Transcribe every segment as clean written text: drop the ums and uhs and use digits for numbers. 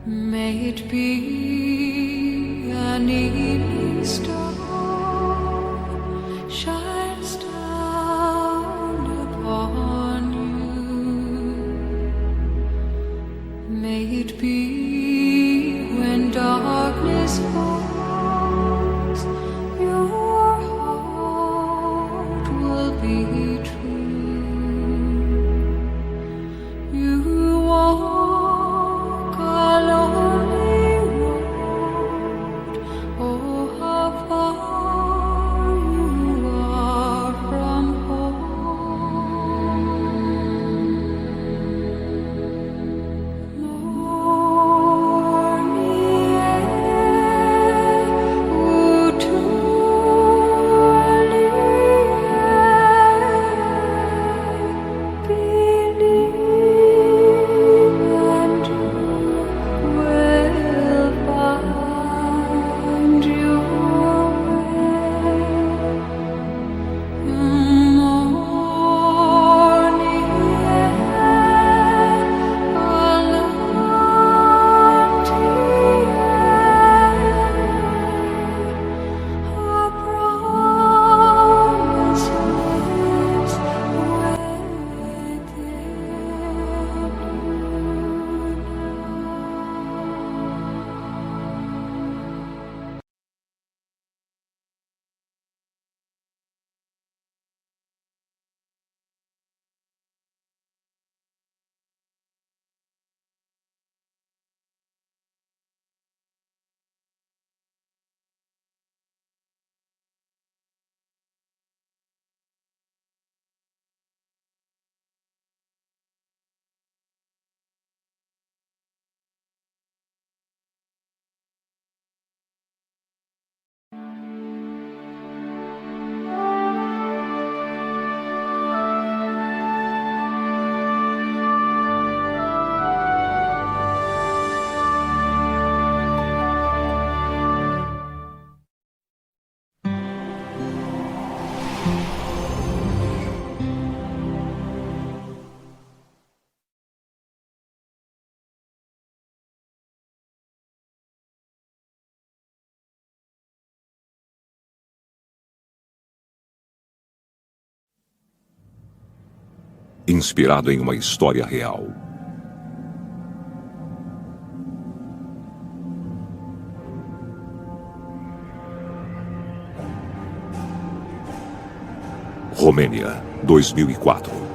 May it be an evening star shines down upon you. May it be when darkness falls, your heart will be true. You walk a lonely road. Oh, how far you are from home. Morning air, oh, truly believe and you will find your way. Morning air, a promise lives Inspirado em uma história real. Romênia, 2004.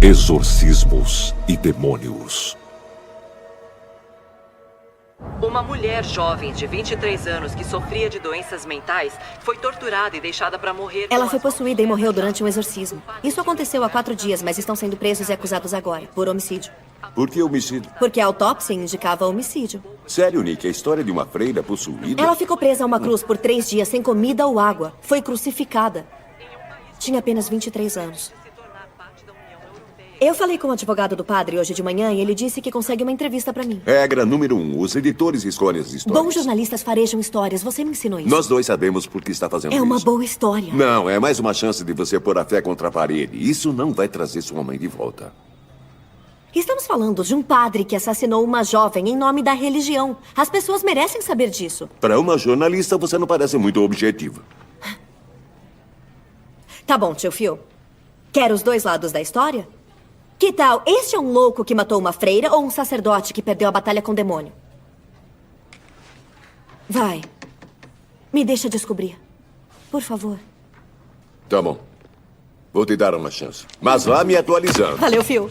Exorcismos e demônios. Uma mulher jovem de 23 anos que sofria de doenças mentais foi torturada e deixada para morrer. Ela foi possuída e morreu durante um exorcismo. Isso aconteceu há 4 dias, mas estão sendo presos e acusados agora, por homicídio. Por que homicídio? Porque a autópsia indicava homicídio. Sério, Nick? A história de uma freira possuída? Ela ficou presa a uma cruz por 3 dias sem comida ou água. Foi crucificada. Tinha apenas 23 anos. Eu falei com o advogado do padre hoje de manhã e ele disse que consegue uma entrevista pra mim. Regra número 1. Os editores escolhem as histórias. Bons jornalistas farejam histórias. Você me ensinou isso. Nós dois sabemos por que está fazendo É isso. uma boa história. Não, é mais uma chance de você pôr a fé contra a parede. Isso não vai trazer sua mãe de volta. Estamos falando de um padre que assassinou uma jovem em nome da religião. As pessoas merecem saber disso. Para uma jornalista, você não parece muito objetiva. Tá bom, tio Phil. Quer os dois lados da história? Que tal, este é um louco que matou uma freira ou um sacerdote que perdeu a batalha com o demônio? Vai. Me deixa descobrir. Por favor. Tá bom. Vou te dar uma chance. Mas vá me atualizando. Valeu, Phil.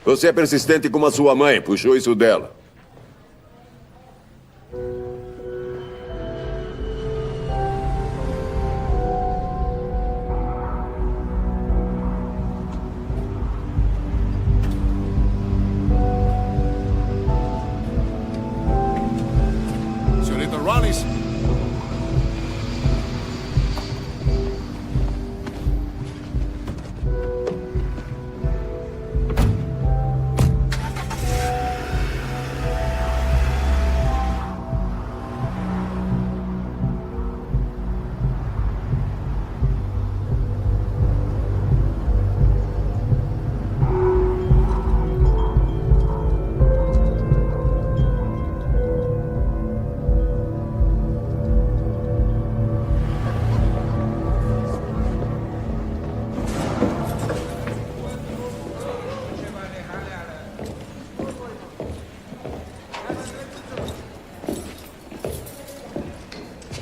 Você é persistente como a sua mãe. Puxou isso dela. Senhorita Rollins.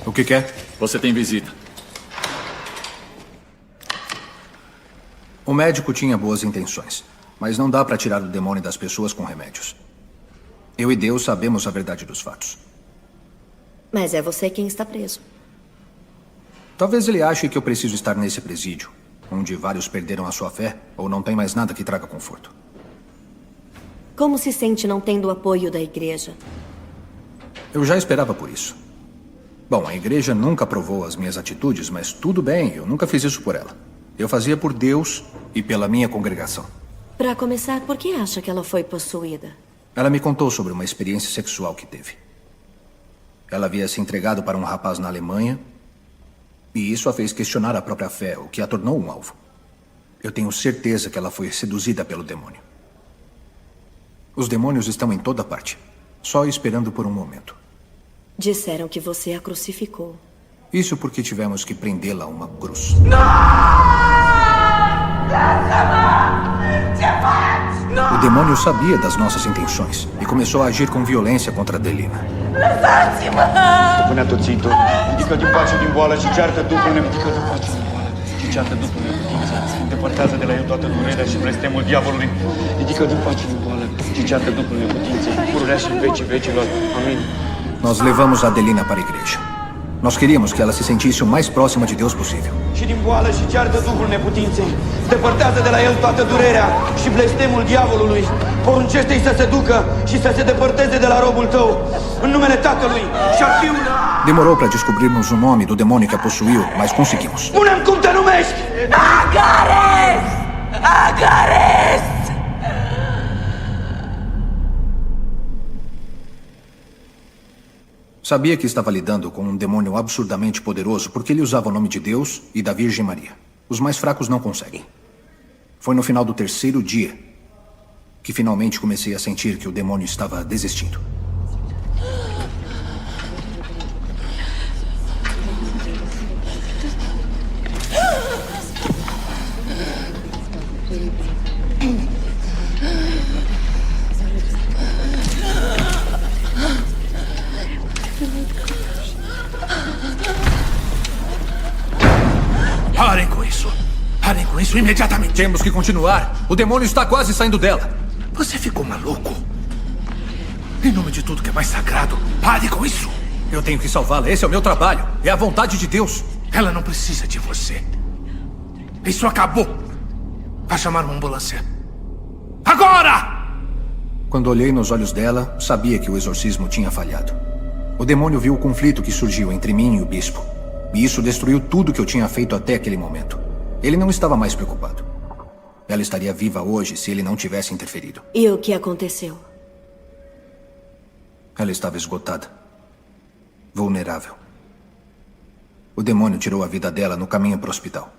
O que quer? Você tem visita. O médico tinha boas intenções, mas não dá para tirar o demônio das pessoas com remédios. Eu e Deus sabemos a verdade dos fatos. Mas é você quem está preso. Talvez ele ache que eu preciso estar nesse presídio, onde vários perderam a sua fé ou não tem mais nada que traga conforto. Como se sente não tendo o apoio da igreja? Eu já esperava por isso. Bom, a igreja nunca aprovou as minhas atitudes, mas tudo bem, eu nunca fiz isso por ela. Eu fazia por Deus e pela minha congregação. Para começar, por que acha que ela foi possuída? Ela me contou sobre uma experiência sexual que teve. Ela havia se entregado para um rapaz na Alemanha e isso a fez questionar a própria fé, o que a tornou um alvo. Eu tenho certeza que ela foi seduzida pelo demônio. Os demônios estão em toda parte, só esperando por um momento. Disseram que você a crucificou. Isso porque tivemos que prendê-la a uma cruz. O demônio sabia das nossas intenções e começou a agir com violência contra Adelina. Stăpânetul țitor, ridică din pace din boală și ceartă Duhul ridică din pace din boală și ceartă Duhul neputință. Îndepărtează de la el toată durerea și blestemul diavolului. Ridică din pace din boală și ceartă Duhul neputinței. Pururea și în vecii vecilor. Amin. Nós levamos a Adelina para a igreja. Nós queríamos que ela se sentisse o mais próxima de Deus possível. Și din boală și ceartă Duhul neputinței. Depărtează de la el toată durerea și blestemul diavolului. Poruncește-i să se ducă și să se depărteze de la robul tău. În numele Tatălui și al Fiului. Demorou para descobrirmos o nome do demônio que a possuiu, mas conseguimos. Spune-mi cum te numești! Agares! Agares! Sabia que estava lidando com um demônio absurdamente poderoso porque ele usava o nome de Deus e da Virgem Maria. Os mais fracos não conseguem. Foi no final do terceiro dia que finalmente comecei a sentir que o demônio estava desistindo. Parem com isso. Parem com isso imediatamente. Temos que continuar. O demônio está quase saindo dela. Você ficou maluco? Em nome de tudo que é mais sagrado, pare com isso. Eu tenho que salvá-la. Esse é o meu trabalho. É a vontade de Deus. Ela não precisa de você. Isso acabou. Vá chamar uma ambulância. Agora! Quando olhei nos olhos dela, sabia que o exorcismo tinha falhado. O demônio viu o conflito que surgiu entre mim e o bispo. E isso destruiu tudo que eu tinha feito até aquele momento. Ele não estava mais preocupado. Ela estaria viva hoje se ele não tivesse interferido. E o que aconteceu? Ela estava esgotada. Vulnerável. O demônio tirou a vida dela no caminho para o hospital.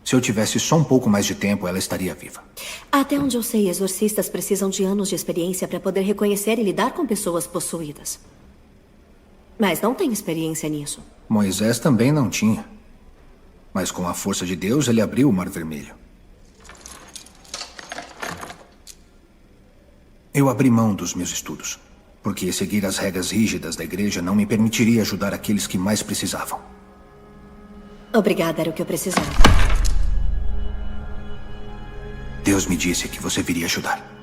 Se eu tivesse só um pouco mais de tempo, ela estaria viva. Até onde eu sei, exorcistas precisam de anos de experiência para poder reconhecer e lidar com pessoas possuídas. Mas não tem experiência nisso. Moisés também não tinha. Mas com a força de Deus, ele abriu o Mar Vermelho. Eu abri mão dos meus estudos, porque seguir as regras rígidas da igreja não me permitiria ajudar aqueles que mais precisavam. Obrigada, era o que eu precisava. Deus me disse que você viria ajudar.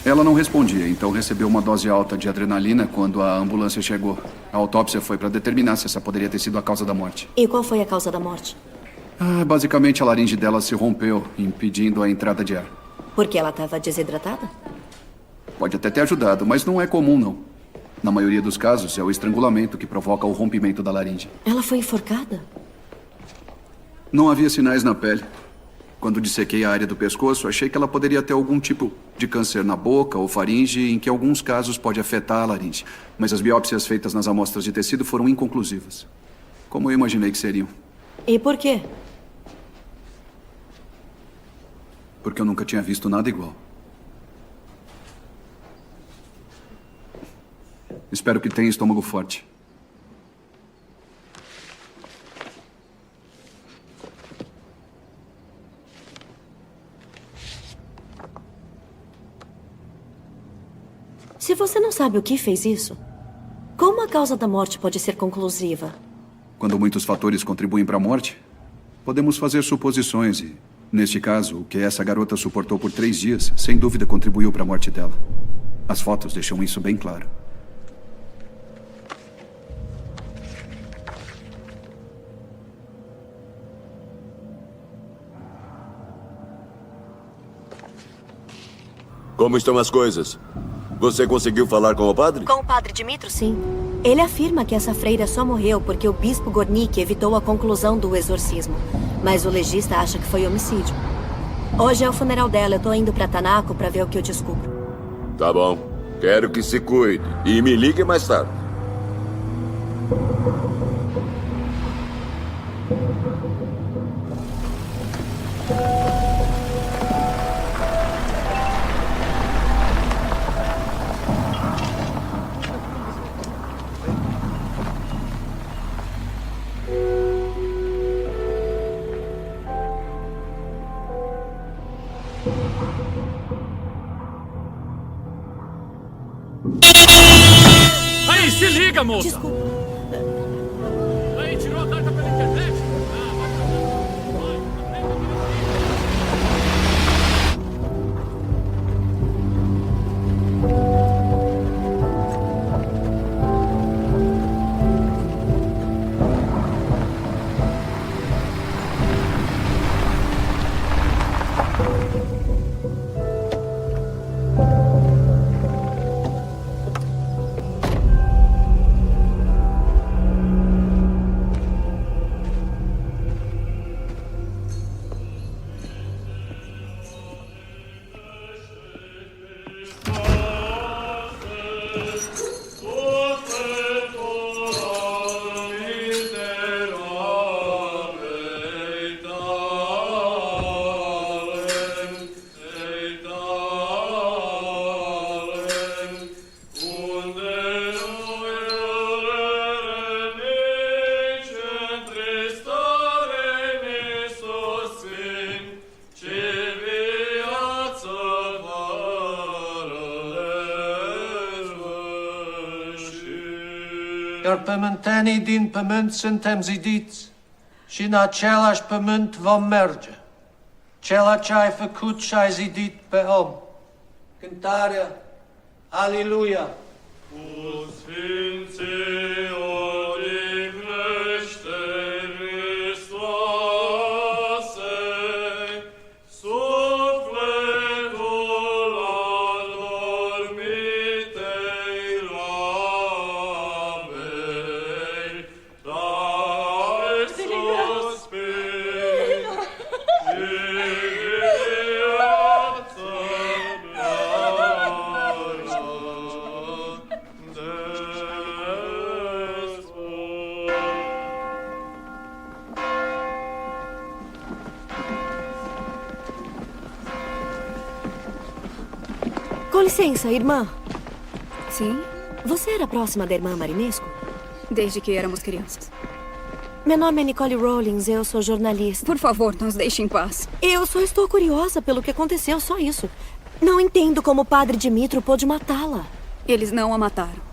Ela não respondia, então recebeu uma dose alta de adrenalina quando a ambulância chegou. A autópsia foi para determinar se essa poderia ter sido a causa da morte. E qual foi a causa da morte? Basicamente, a laringe dela se rompeu, impedindo a entrada de ar. Porque ela estava desidratada? Pode até ter ajudado, mas não é comum, não. Na maioria dos casos, é o estrangulamento que provoca o rompimento da laringe. Ela foi enforcada? Não havia sinais na pele. Quando dissequei a área do pescoço, achei que ela poderia ter algum tipo de câncer na boca ou faringe, em que alguns casos pode afetar a laringe. Mas as biópsias feitas nas amostras de tecido foram inconclusivas. Como eu imaginei que seriam. E por quê? Porque eu nunca tinha visto nada igual. Espero que tenha estômago forte. Se você não sabe o que fez isso, como a causa da morte pode ser conclusiva? Quando muitos fatores contribuem para a morte, podemos fazer suposições e, neste caso, o que essa garota suportou por 3 dias, sem dúvida contribuiu para a morte dela. As fotos deixam isso bem claro. Como estão as coisas? Você conseguiu falar com o padre? Com o padre Dimitro, sim. Ele afirma que essa freira só morreu porque o bispo Gornick evitou a conclusão do exorcismo. Mas o legista acha que foi homicídio. Hoje é o funeral dela. Eu tô indo pra Tanako pra ver o que eu descubro. Tá bom. Quero que se cuide. E me ligue mais tarde. Aí, se liga, moça! Desculpa. Aí, tirou a carta pela internet? Iar pământenii din pământ suntem zidiți și în același pământ vom merge. Cela ce ai făcut și ai zidit pe om. Cântarea Aleluia! Cu Sfinții odihnește, Hristoase, Com licença, irmã. Sim? Você era próxima da irmã Marinesco? Desde que éramos crianças. Meu nome é Nicole Rawlings, eu sou jornalista. Por favor, nos deixe em paz. Eu só estou curiosa pelo que aconteceu, só isso. Não entendo como o padre Dimitro pôde matá-la. Eles não a mataram.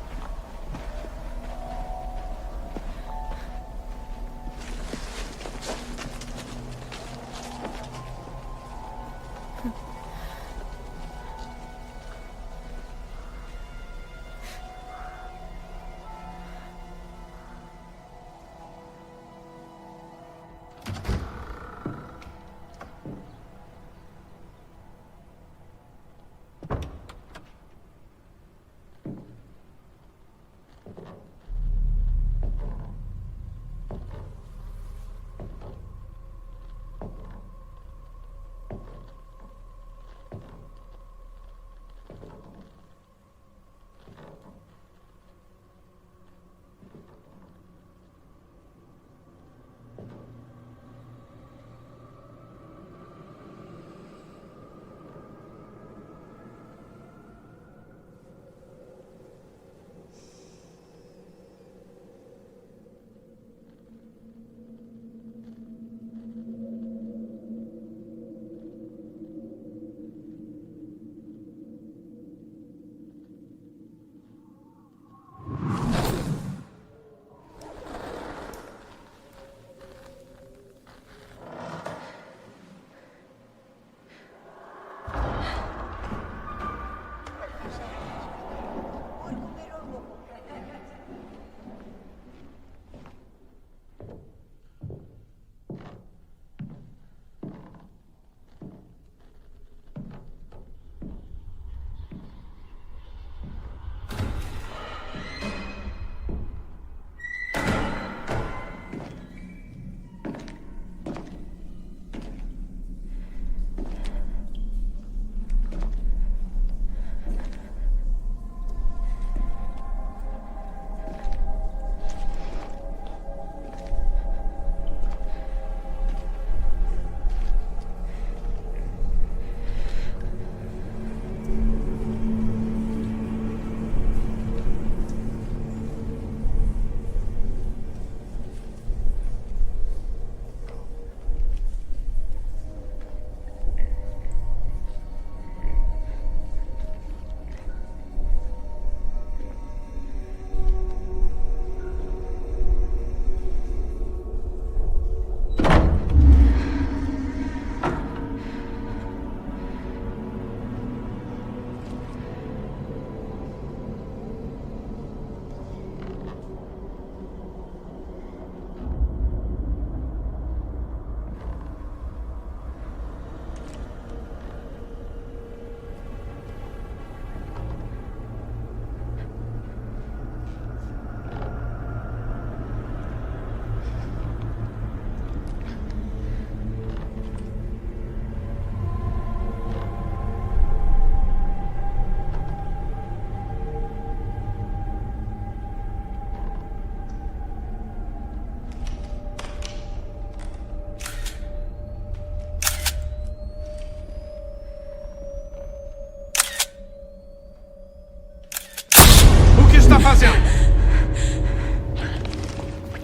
Está fazendo?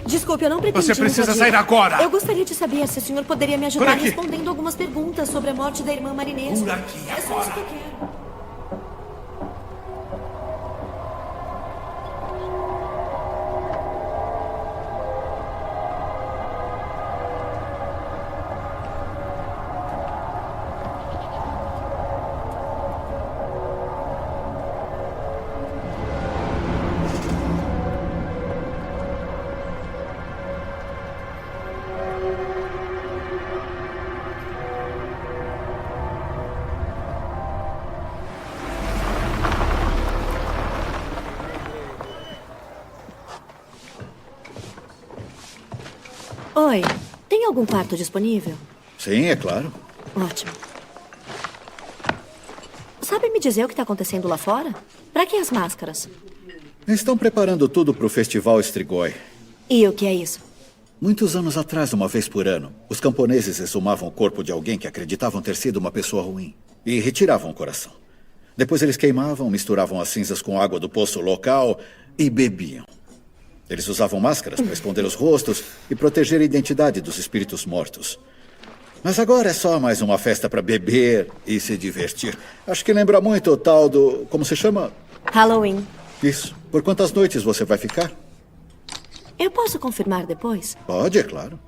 Desculpe, eu não pretendi Você precisa invadir. sair agora! Eu gostaria de saber se o senhor poderia me ajudar aqui. respondendo algumas perguntas sobre a morte da irmã Marinesco. Por aqui, É só isso que eu quero. Oi, tem algum quarto disponível? Sim, é claro. Ótimo. Sabe me dizer o que está acontecendo lá fora? Pra que as máscaras? Estão preparando tudo para o Festival Strigoi. E o que é isso? Muitos anos atrás, uma vez por ano, os camponeses exumavam o corpo de alguém que acreditavam ter sido uma pessoa ruim e retiravam o coração. Depois eles queimavam, misturavam as cinzas com água do poço local e bebiam. Eles usavam máscaras para esconder os rostos e proteger a identidade dos espíritos mortos. Mas agora é só mais uma festa para beber e se divertir. Acho que lembra muito o tal do... como se chama? Halloween. Isso. Por quantas noites você vai ficar? Eu posso confirmar depois? Pode, é claro.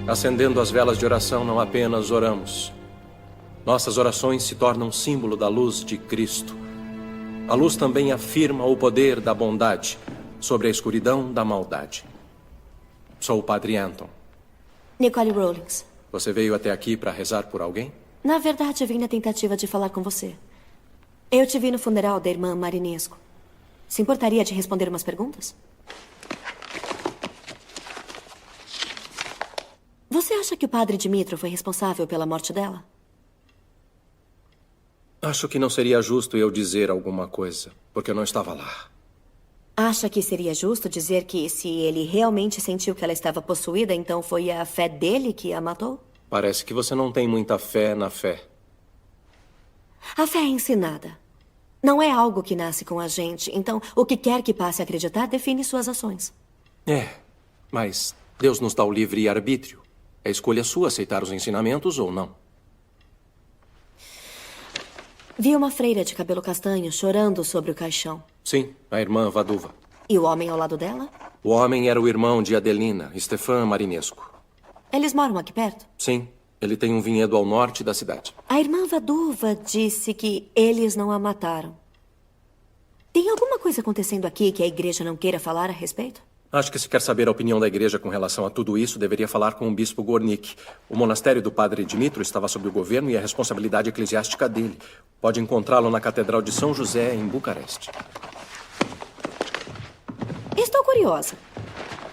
Acendendo as velas de oração, não apenas oramos. Nossas orações se tornam símbolo da luz de Cristo. A luz também afirma o poder da bondade sobre a escuridão da maldade. Sou o Padre Anton. Nicole Rawlings. Você veio até aqui para rezar por alguém? Na verdade, eu vim na tentativa de falar com você. Eu te vi no funeral da irmã Marinesco. Se importaria de responder umas perguntas? Você acha que o padre Dimitro foi responsável pela morte dela? Acho que não seria justo eu dizer alguma coisa, porque eu não estava lá. Acha que seria justo dizer que se ele realmente sentiu que ela estava possuída, então foi a fé dele que a matou? Parece que você não tem muita fé na fé. A fé é ensinada. Não é algo que nasce com a gente, então o que quer que passe a acreditar define suas ações. É, mas Deus nos dá o livre arbítrio. É escolha sua aceitar os ensinamentos ou não. Vi uma freira de cabelo castanho chorando sobre o caixão. Sim, a irmã Vaduva. E o homem ao lado dela? O homem era o irmão de Adelina, Stefan Marinesco. Eles moram aqui perto? Sim, ele tem um vinhedo ao norte da cidade. A irmã Vaduva disse que eles não a mataram. Tem alguma coisa acontecendo aqui que a igreja não queira falar a respeito? Acho que se quer saber a opinião da igreja com relação a tudo isso, deveria falar com o bispo Gornik. O monastério do padre Dimitro estava sob o governo e a responsabilidade eclesiástica dele. Pode encontrá-lo na Catedral de São José, em Bucareste. Estou curiosa.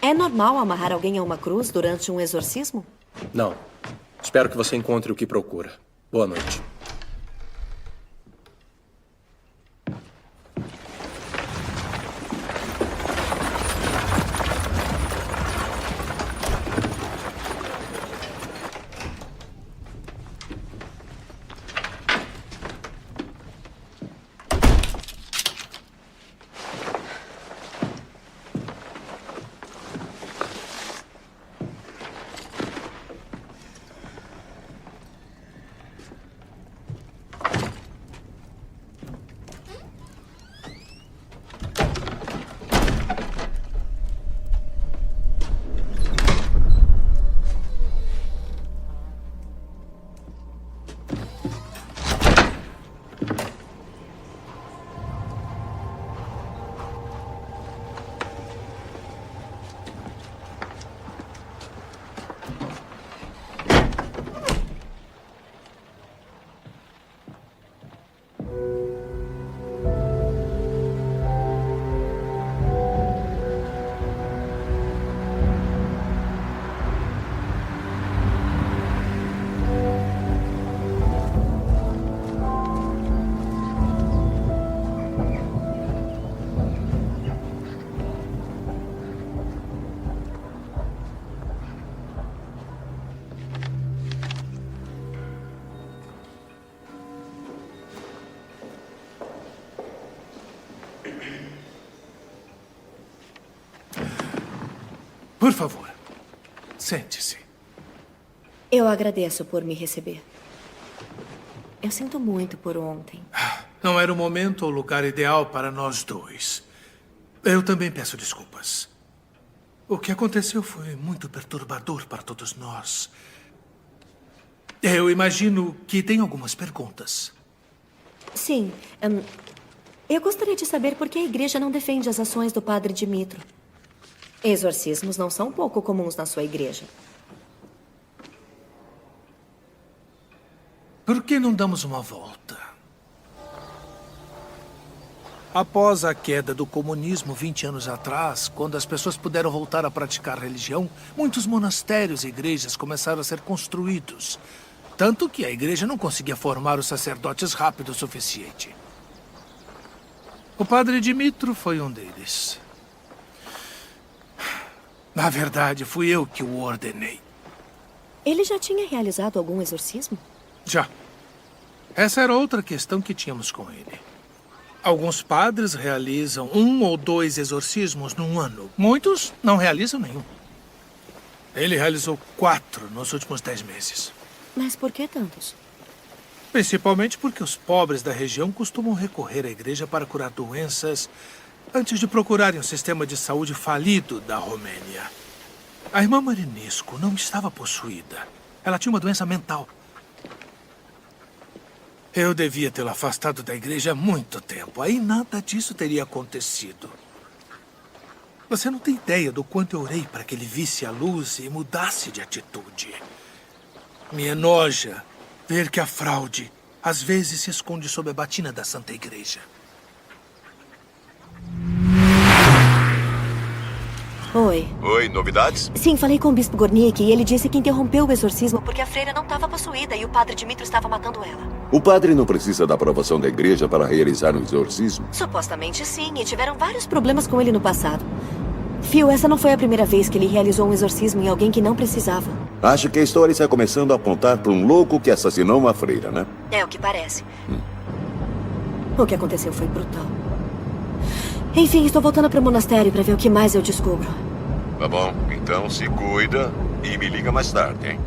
É normal amarrar alguém a uma cruz durante um exorcismo? Não. Espero que você encontre o que procura. Boa noite. Por favor, sente-se. Eu agradeço por me receber. Eu sinto muito por ontem. Não era o momento ou lugar ideal para nós dois. Eu também peço desculpas. O que aconteceu foi muito perturbador para todos nós. Eu imagino que tem algumas perguntas. Sim. Eu gostaria de saber por que a igreja não defende as ações do padre Dimitro. Exorcismos não são pouco comuns na sua igreja. Por que não damos uma volta? Após a queda do comunismo 20 anos atrás, quando as pessoas puderam voltar a praticar religião, muitos monastérios e igrejas começaram a ser construídos. Tanto que a igreja não conseguia formar os sacerdotes rápido o suficiente. O padre Dimitro foi um deles. Na verdade, fui eu que o ordenei. Ele já tinha realizado algum exorcismo? Já. Essa era outra questão que tínhamos com ele. Alguns padres realizam 1 ou 2 exorcismos num ano. Muitos não realizam nenhum. Ele realizou 4 nos últimos 10 meses. Mas por que tantos? Principalmente porque os pobres da região costumam recorrer à igreja para curar doenças antes de procurarem um sistema de saúde falido da Romênia. A irmã Marinescu não estava possuída. Ela tinha uma doença mental. Eu devia tê-la afastado da igreja há muito tempo. Aí nada disso teria acontecido. Você não tem ideia do quanto eu orei para que ele visse a luz e mudasse de atitude. Me enoja ver que a fraude às vezes se esconde sob a batina da Santa Igreja. Oi. Oi, novidades? Sim, falei com o bispo Gornick e ele disse que interrompeu o exorcismo porque a freira não estava possuída e o padre Dimitro estava matando ela. O padre não precisa da aprovação da igreja para realizar um exorcismo? Supostamente sim, e tiveram vários problemas com ele no passado. Phil, essa não foi a primeira vez que ele realizou um exorcismo em alguém que não precisava. Acho que a história está começando a apontar para um louco que assassinou uma freira, né? É o que parece. O que aconteceu foi brutal. Enfim, estou voltando para o monastério para ver o que mais eu descubro. Tá bom, então se cuida e me liga mais tarde, hein?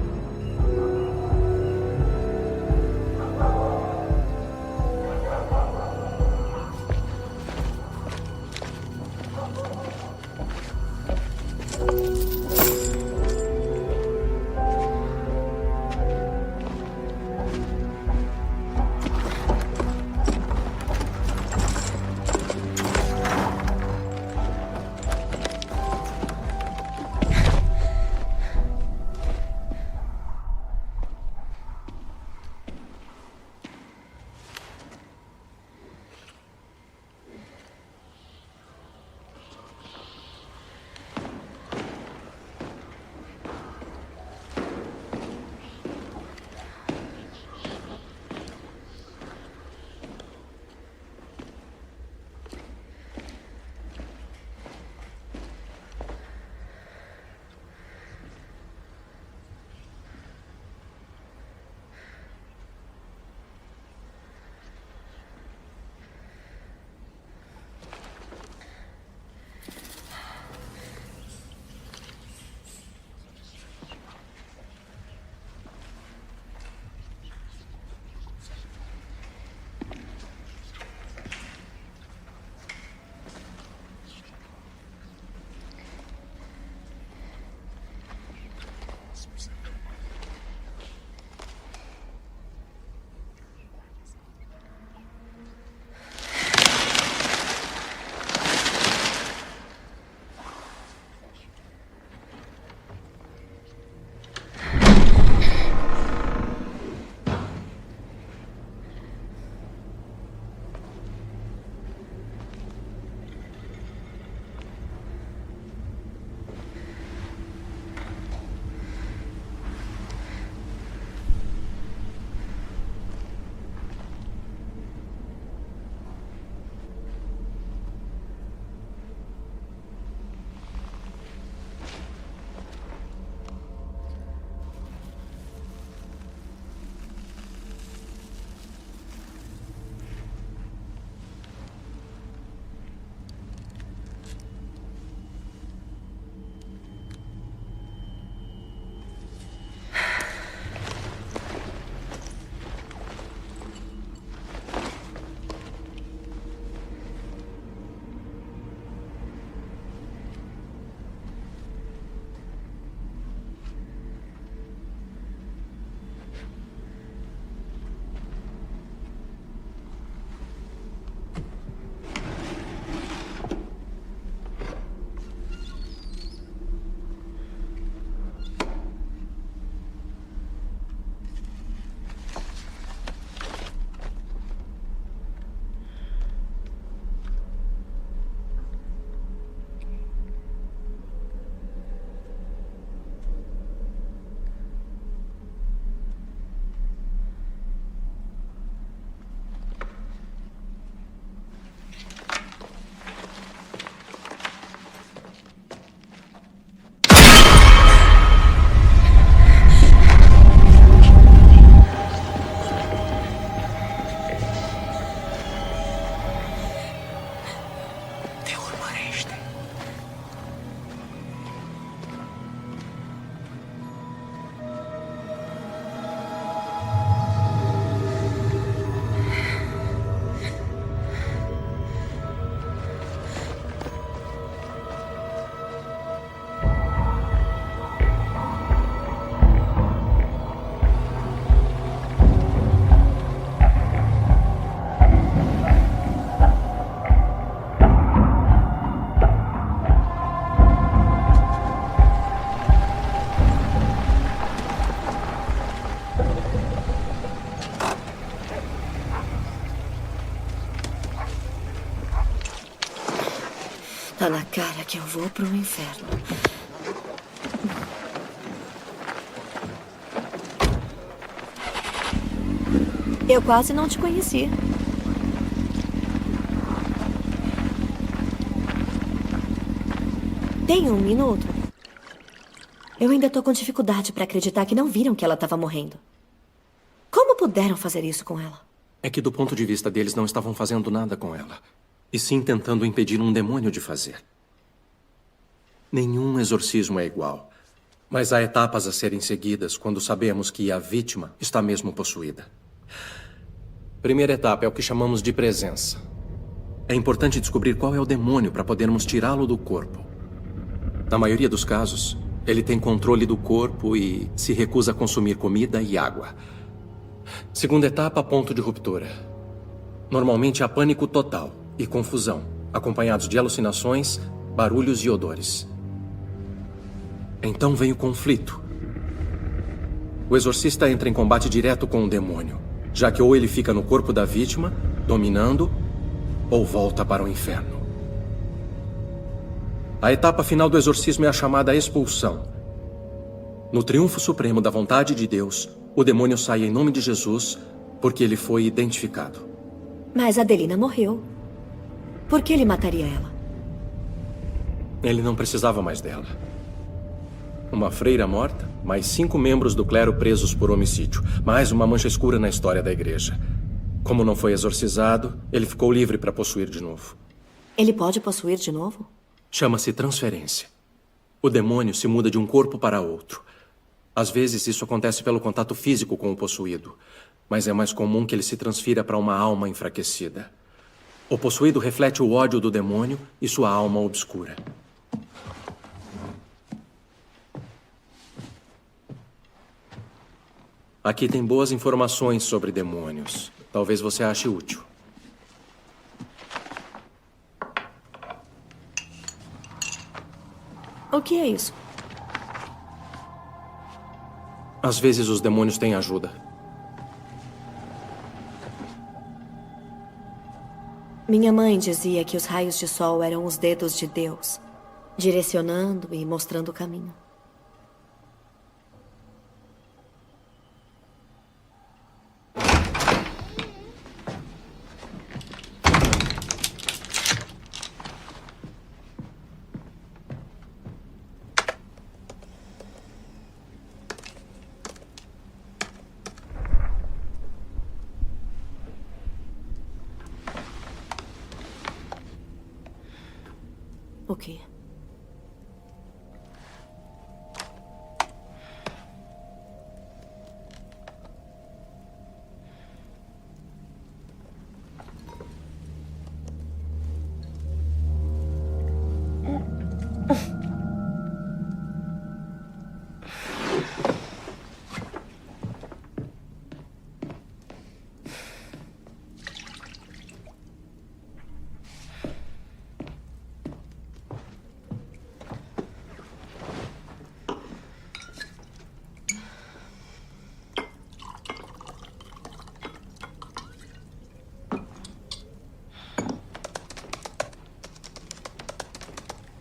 Tá na cara que eu vou pro inferno. Eu quase não te conheci. Tem um minuto? Eu ainda tô com dificuldade pra acreditar que não viram que ela tava morrendo. Como puderam fazer isso com ela? É que do ponto de vista deles não estavam fazendo nada com ela, e sim tentando impedir um demônio de fazer. Nenhum exorcismo é igual, mas há etapas a serem seguidas quando sabemos que a vítima está mesmo possuída. Primeira etapa é o que chamamos de presença. É importante descobrir qual é o demônio para podermos tirá-lo do corpo. Na maioria dos casos, ele tem controle do corpo e se recusa a consumir comida e água. Segunda etapa, ponto de ruptura. Normalmente há pânico total e confusão, acompanhados de alucinações, barulhos e odores. Então vem o conflito. O exorcista entra em combate direto com o demônio, já que ou ele fica no corpo da vítima, dominando, ou volta para o inferno. A etapa final do exorcismo é a chamada expulsão. No triunfo supremo da vontade de Deus, o demônio sai em nome de Jesus, porque ele foi identificado. Mas Adelina morreu. Por que ele mataria ela? Ele não precisava mais dela. Uma freira morta, mais 5 membros do clero presos por homicídio, mais uma mancha escura na história da igreja. Como não foi exorcizado, ele ficou livre para possuir de novo. Ele pode possuir de novo? Chama-se transferência. O demônio se muda de um corpo para outro. Às vezes isso acontece pelo contato físico com o possuído, mas é mais comum que ele se transfira para uma alma enfraquecida. O possuído reflete o ódio do demônio e sua alma obscura. Aqui tem boas informações sobre demônios. Talvez você ache útil. O que é isso? Às vezes os demônios têm ajuda. Minha mãe dizia que os raios de sol eram os dedos de Deus, direcionando e mostrando o caminho. O quê?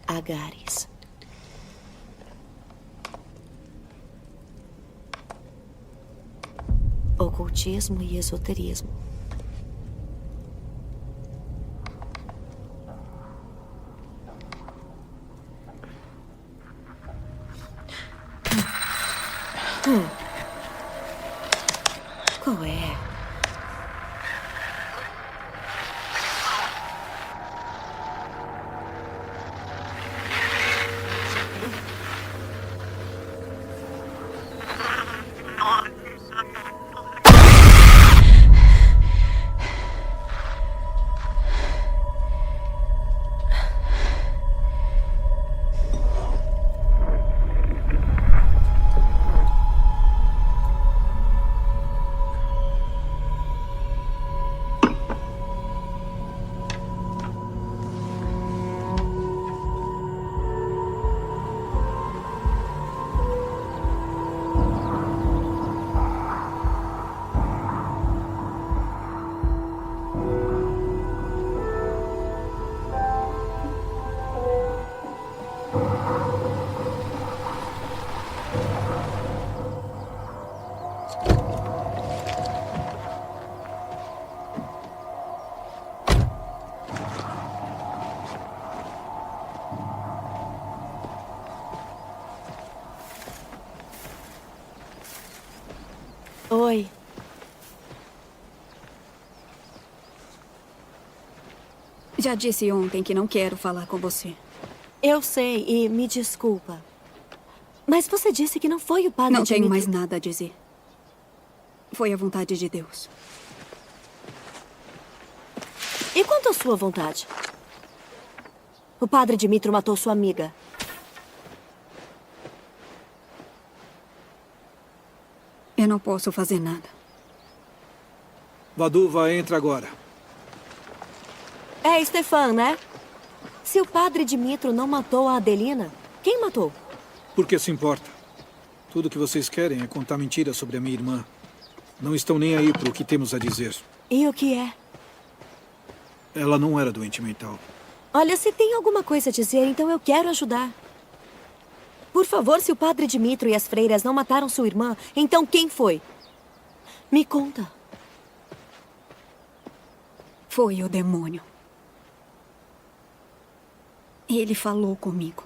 Agares. Ocultismo e esoterismo. Qual é? Já disse ontem que não quero falar com você. Eu sei, e me desculpa. Mas você disse que não foi o padre Não tenho Dimitri. mais nada a dizer. Foi a vontade de Deus. E quanto à sua vontade? O padre Dimitro matou sua amiga. Eu não posso fazer nada. Vaduva, entra agora. É Stefan, né? Se o padre Dimitro não matou a Adelina, quem matou? Por que se importa? Tudo que vocês querem é contar mentiras sobre a minha irmã. Não estão nem aí para o que temos a dizer. E o que é? Ela não era doente mental. Olha, se tem alguma coisa a dizer, então eu quero ajudar. Por favor, se o padre Dimitro e as freiras não mataram sua irmã, então quem foi? Me conta. Foi o demônio. Ele falou comigo.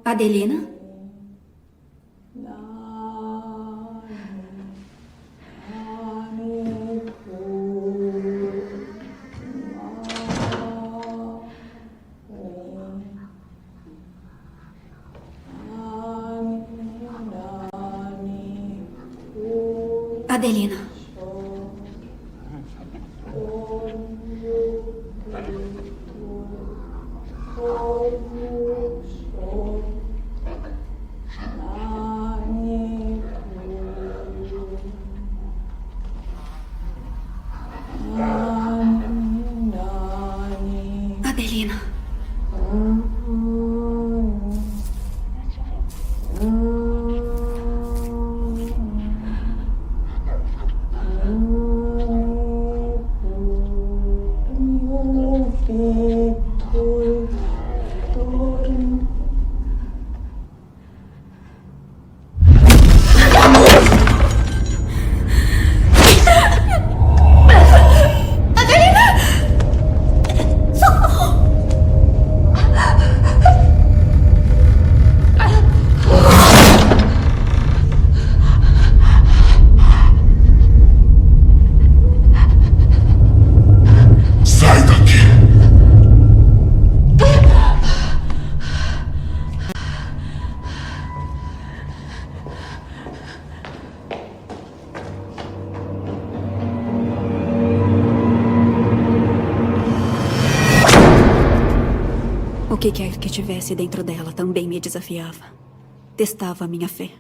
Adelina? Adelina. Adelina. Sai daqui! O que quer que tivesse dentro dela também me desafiava. Testava a minha fé.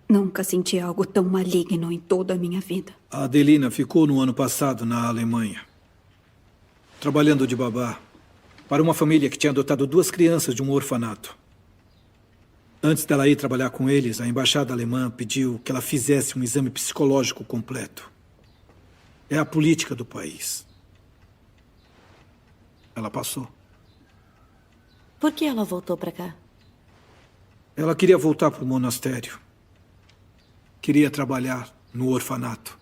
Nunca senti algo tão maligno em toda a minha vida. A Adelina ficou no ano passado na Alemanha, trabalhando de babá para uma família que tinha adotado 2 crianças de um orfanato. Antes dela ir trabalhar com eles, a embaixada alemã pediu que ela fizesse um exame psicológico completo. É a política do país. Ela passou. Por que ela voltou pra cá? Ela queria voltar para o monastério. Queria trabalhar no orfanato.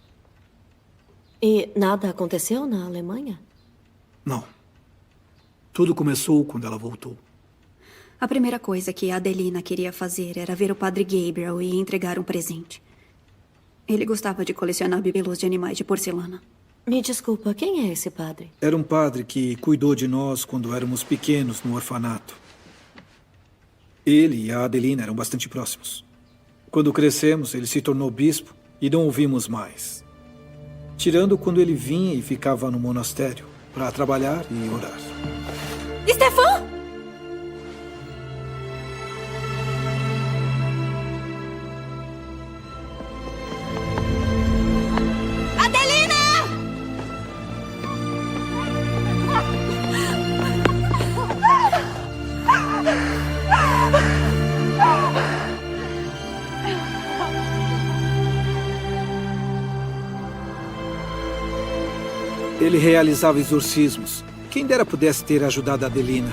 E nada aconteceu na Alemanha? Não. Tudo começou quando ela voltou. A primeira coisa que a Adelina queria fazer era ver o padre Gabriel e entregar um presente. Ele gostava de colecionar bibelôs de animais de porcelana. Me desculpa, quem é esse padre? Era um padre que cuidou de nós quando éramos pequenos no orfanato. Ele e a Adelina eram bastante próximos. Quando crescemos, ele se tornou bispo e não o vimos mais. Tirando quando ele vinha e ficava no monastério para trabalhar e orar. Stefan! Ele realizava exorcismos. Quem dera pudesse ter ajudado a Adelina.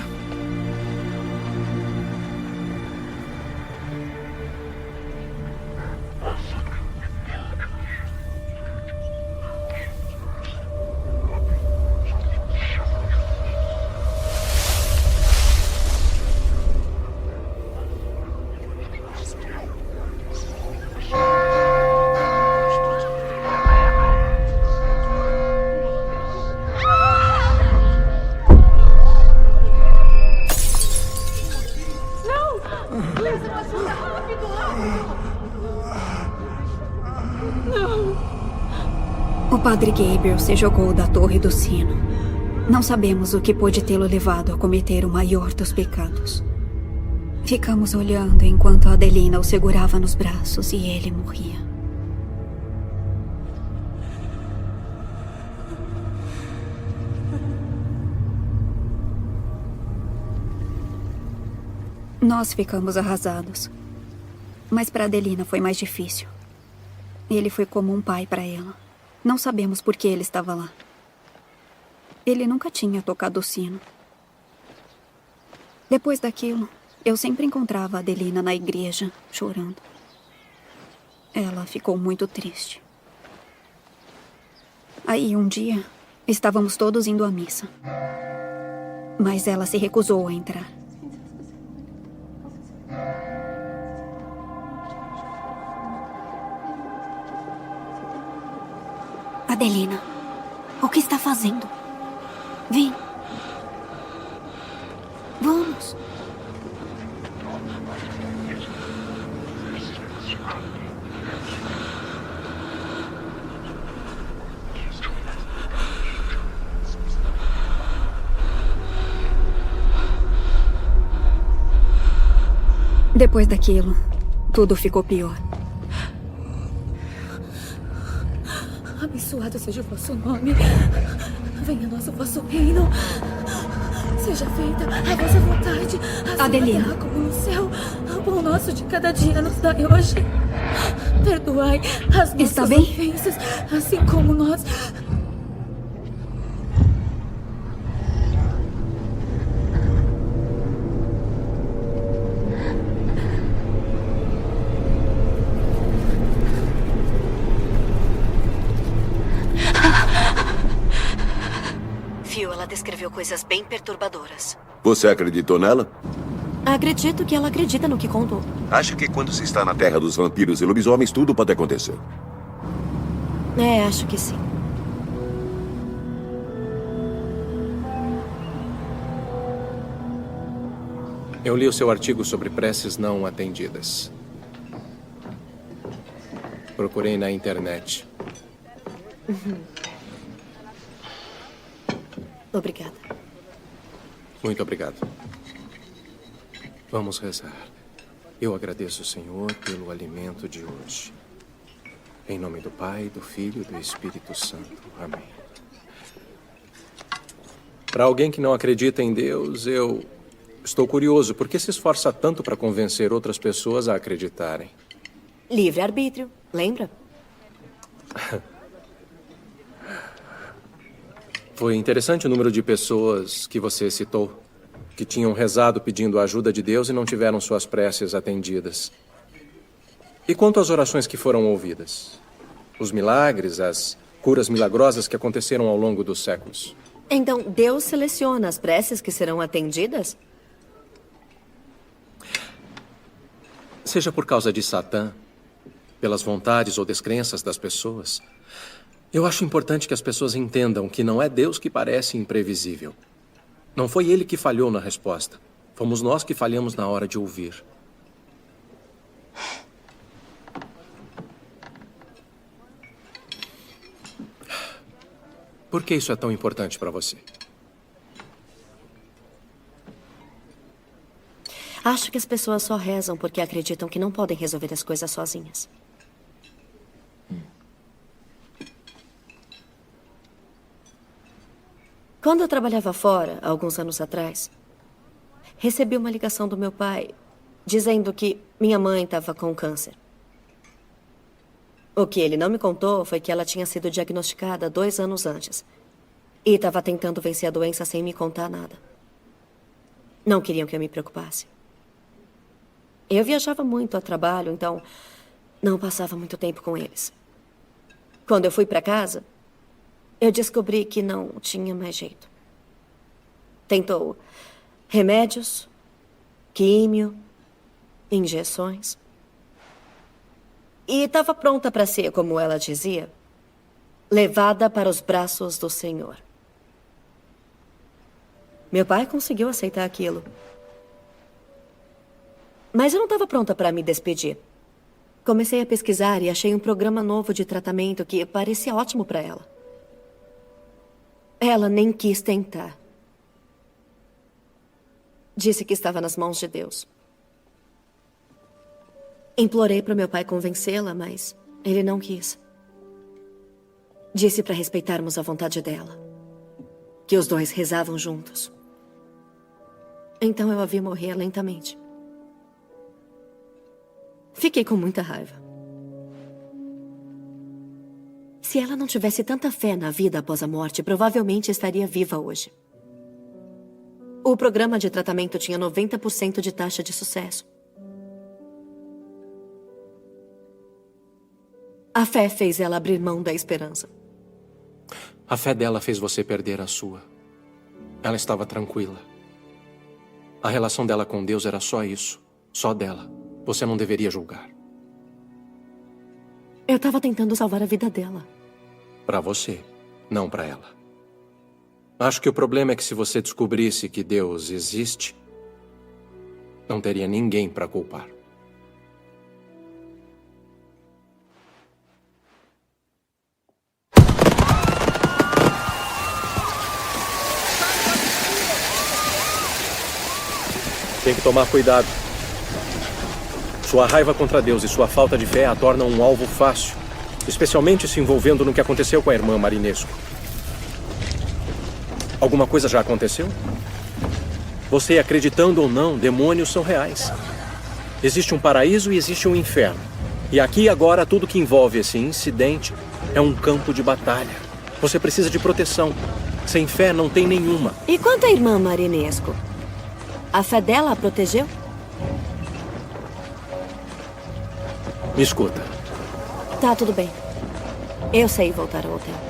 Padre Gabriel se jogou da torre do sino. Não sabemos o que pôde tê-lo levado a cometer o maior dos pecados. Ficamos olhando enquanto a Adelina o segurava nos braços e ele morria. Nós ficamos arrasados. Mas para Adelina foi mais difícil. Ele foi como um pai para ela. Não sabemos por que ele estava lá. Ele nunca tinha tocado o sino. Depois daquilo, eu sempre encontrava a Adelina na igreja, chorando. Ela ficou muito triste. Aí, um dia, estávamos todos indo à missa. Mas ela se recusou a entrar. Adelina, o que está fazendo? Vem. Vamos. Depois daquilo, tudo ficou pior. Abençoado seja o vosso nome. Venha a nós o vosso reino. Seja feita a vossa vontade, assim Adelina. na terra como no céu. O pão nosso de cada dia nos dai hoje. Perdoai as Está nossas bem? ofensas, assim como nós... Phil, ela descreveu coisas bem perturbadoras. Você acreditou nela? Acredito que ela acredita no que contou. Acha que quando se está na terra dos vampiros e lobisomens, tudo pode acontecer? É, acho que sim. Eu li o seu artigo sobre preces não atendidas. Procurei na internet. Obrigada. Muito obrigado. Vamos rezar. Eu agradeço, Senhor, pelo alimento de hoje. Em nome do Pai, do Filho e do Espírito Santo. Amém. Para alguém que não acredita em Deus, eu estou curioso. Por que se esforça tanto para convencer outras pessoas a acreditarem? Livre-arbítrio, lembra? Foi interessante o número de pessoas que você citou, que tinham rezado pedindo a ajuda de Deus e não tiveram suas preces atendidas. E quanto às orações que foram ouvidas? Os milagres, as curas milagrosas que aconteceram ao longo dos séculos? Então, Deus seleciona as preces que serão atendidas? Seja por causa de Satã, pelas vontades ou descrenças das pessoas, eu acho importante que as pessoas entendam que não é Deus que parece imprevisível. Não foi Ele que falhou na resposta. Fomos nós que falhamos na hora de ouvir. Por que isso é tão importante para você? Acho que as pessoas só rezam porque acreditam que não podem resolver as coisas sozinhas. Quando eu trabalhava fora, alguns anos atrás, recebi uma ligação do meu pai dizendo que minha mãe estava com câncer. O que ele não me contou foi que ela tinha sido diagnosticada 2 anos antes e estava tentando vencer a doença sem me contar nada. Não queriam que eu me preocupasse. Eu viajava muito a trabalho, então não passava muito tempo com eles. Quando eu fui para casa, eu descobri que não tinha mais jeito. Tentou remédios, químio, injeções. E estava pronta para ser, como ela dizia, levada para os braços do Senhor. Meu pai conseguiu aceitar aquilo. Mas eu não estava pronta para me despedir. Comecei a pesquisar e achei um programa novo de tratamento que parecia ótimo para ela. Ela nem quis tentar. Disse que estava nas mãos de Deus. Implorei para meu pai convencê-la, mas ele não quis. Disse para respeitarmos a vontade dela. Que os dois rezavam juntos. Então eu a vi morrer lentamente. Fiquei com muita raiva. Se ela não tivesse tanta fé na vida após a morte, provavelmente estaria viva hoje. O programa de tratamento tinha 90% de taxa de sucesso. A fé fez ela abrir mão da esperança. A fé dela fez você perder a sua. Ela estava tranquila. A relação dela com Deus era só isso. Só dela. Você não deveria julgar. Eu estava tentando salvar a vida dela. Para você, não para ela. Acho que o problema é que se você descobrisse que Deus existe, não teria ninguém para culpar. Tem que tomar cuidado. Sua raiva contra Deus e sua falta de fé a tornam um alvo fácil, especialmente se envolvendo no que aconteceu com a irmã Marinesco. Alguma coisa já aconteceu? Você acreditando ou não, demônios são reais. Existe um paraíso e existe um inferno. E aqui e agora tudo que envolve esse incidente é um campo de batalha. Você precisa de proteção. Sem fé não tem nenhuma. E quanto à irmã Marinesco? A fé dela a protegeu? Me escuta. Tá, tudo bem. Eu sei voltar ao hotel.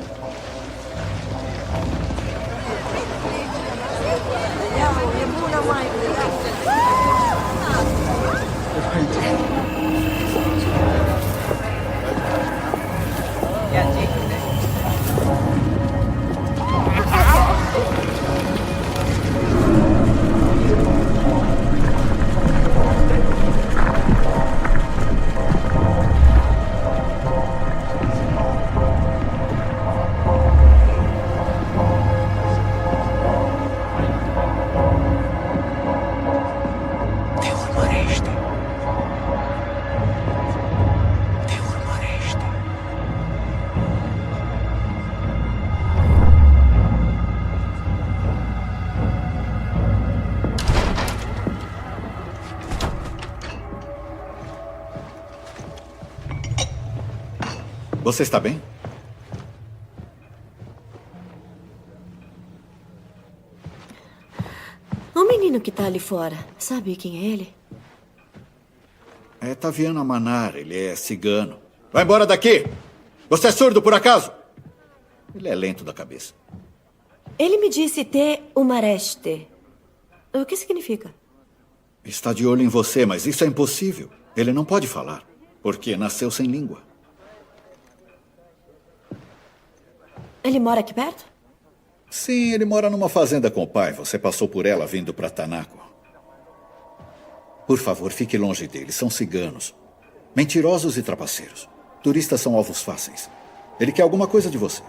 Você está bem? O menino que tá ali fora, sabe quem é ele? É Taviana Manar, ele é cigano. Vai embora daqui! Você é surdo, por acaso? Ele é lento da cabeça. Ele me disse te umareste. O que significa? Está de olho em você, mas isso é impossível. Ele não pode falar, porque nasceu sem língua. Ele mora aqui perto? Sim, ele mora numa fazenda com o pai. Você passou por ela vindo para Tanaco. Por favor, fique longe deles. São ciganos. Mentirosos e trapaceiros. Turistas são alvos fáceis. Ele quer alguma coisa de você.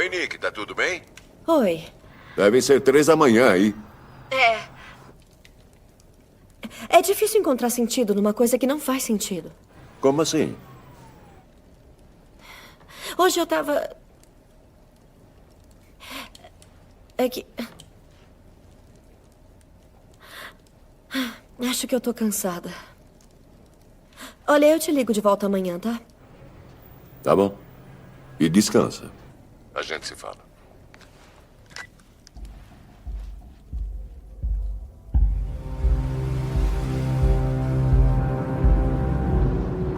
Oi, Nick, tá tudo bem? Oi. Devem ser 3 da manhã aí. É difícil encontrar sentido numa coisa que não faz sentido. Como assim? Hoje eu tava... É que... Acho que eu tô cansada. Olha, eu te ligo de volta amanhã, tá? Tá bom. E descansa. A gente se fala.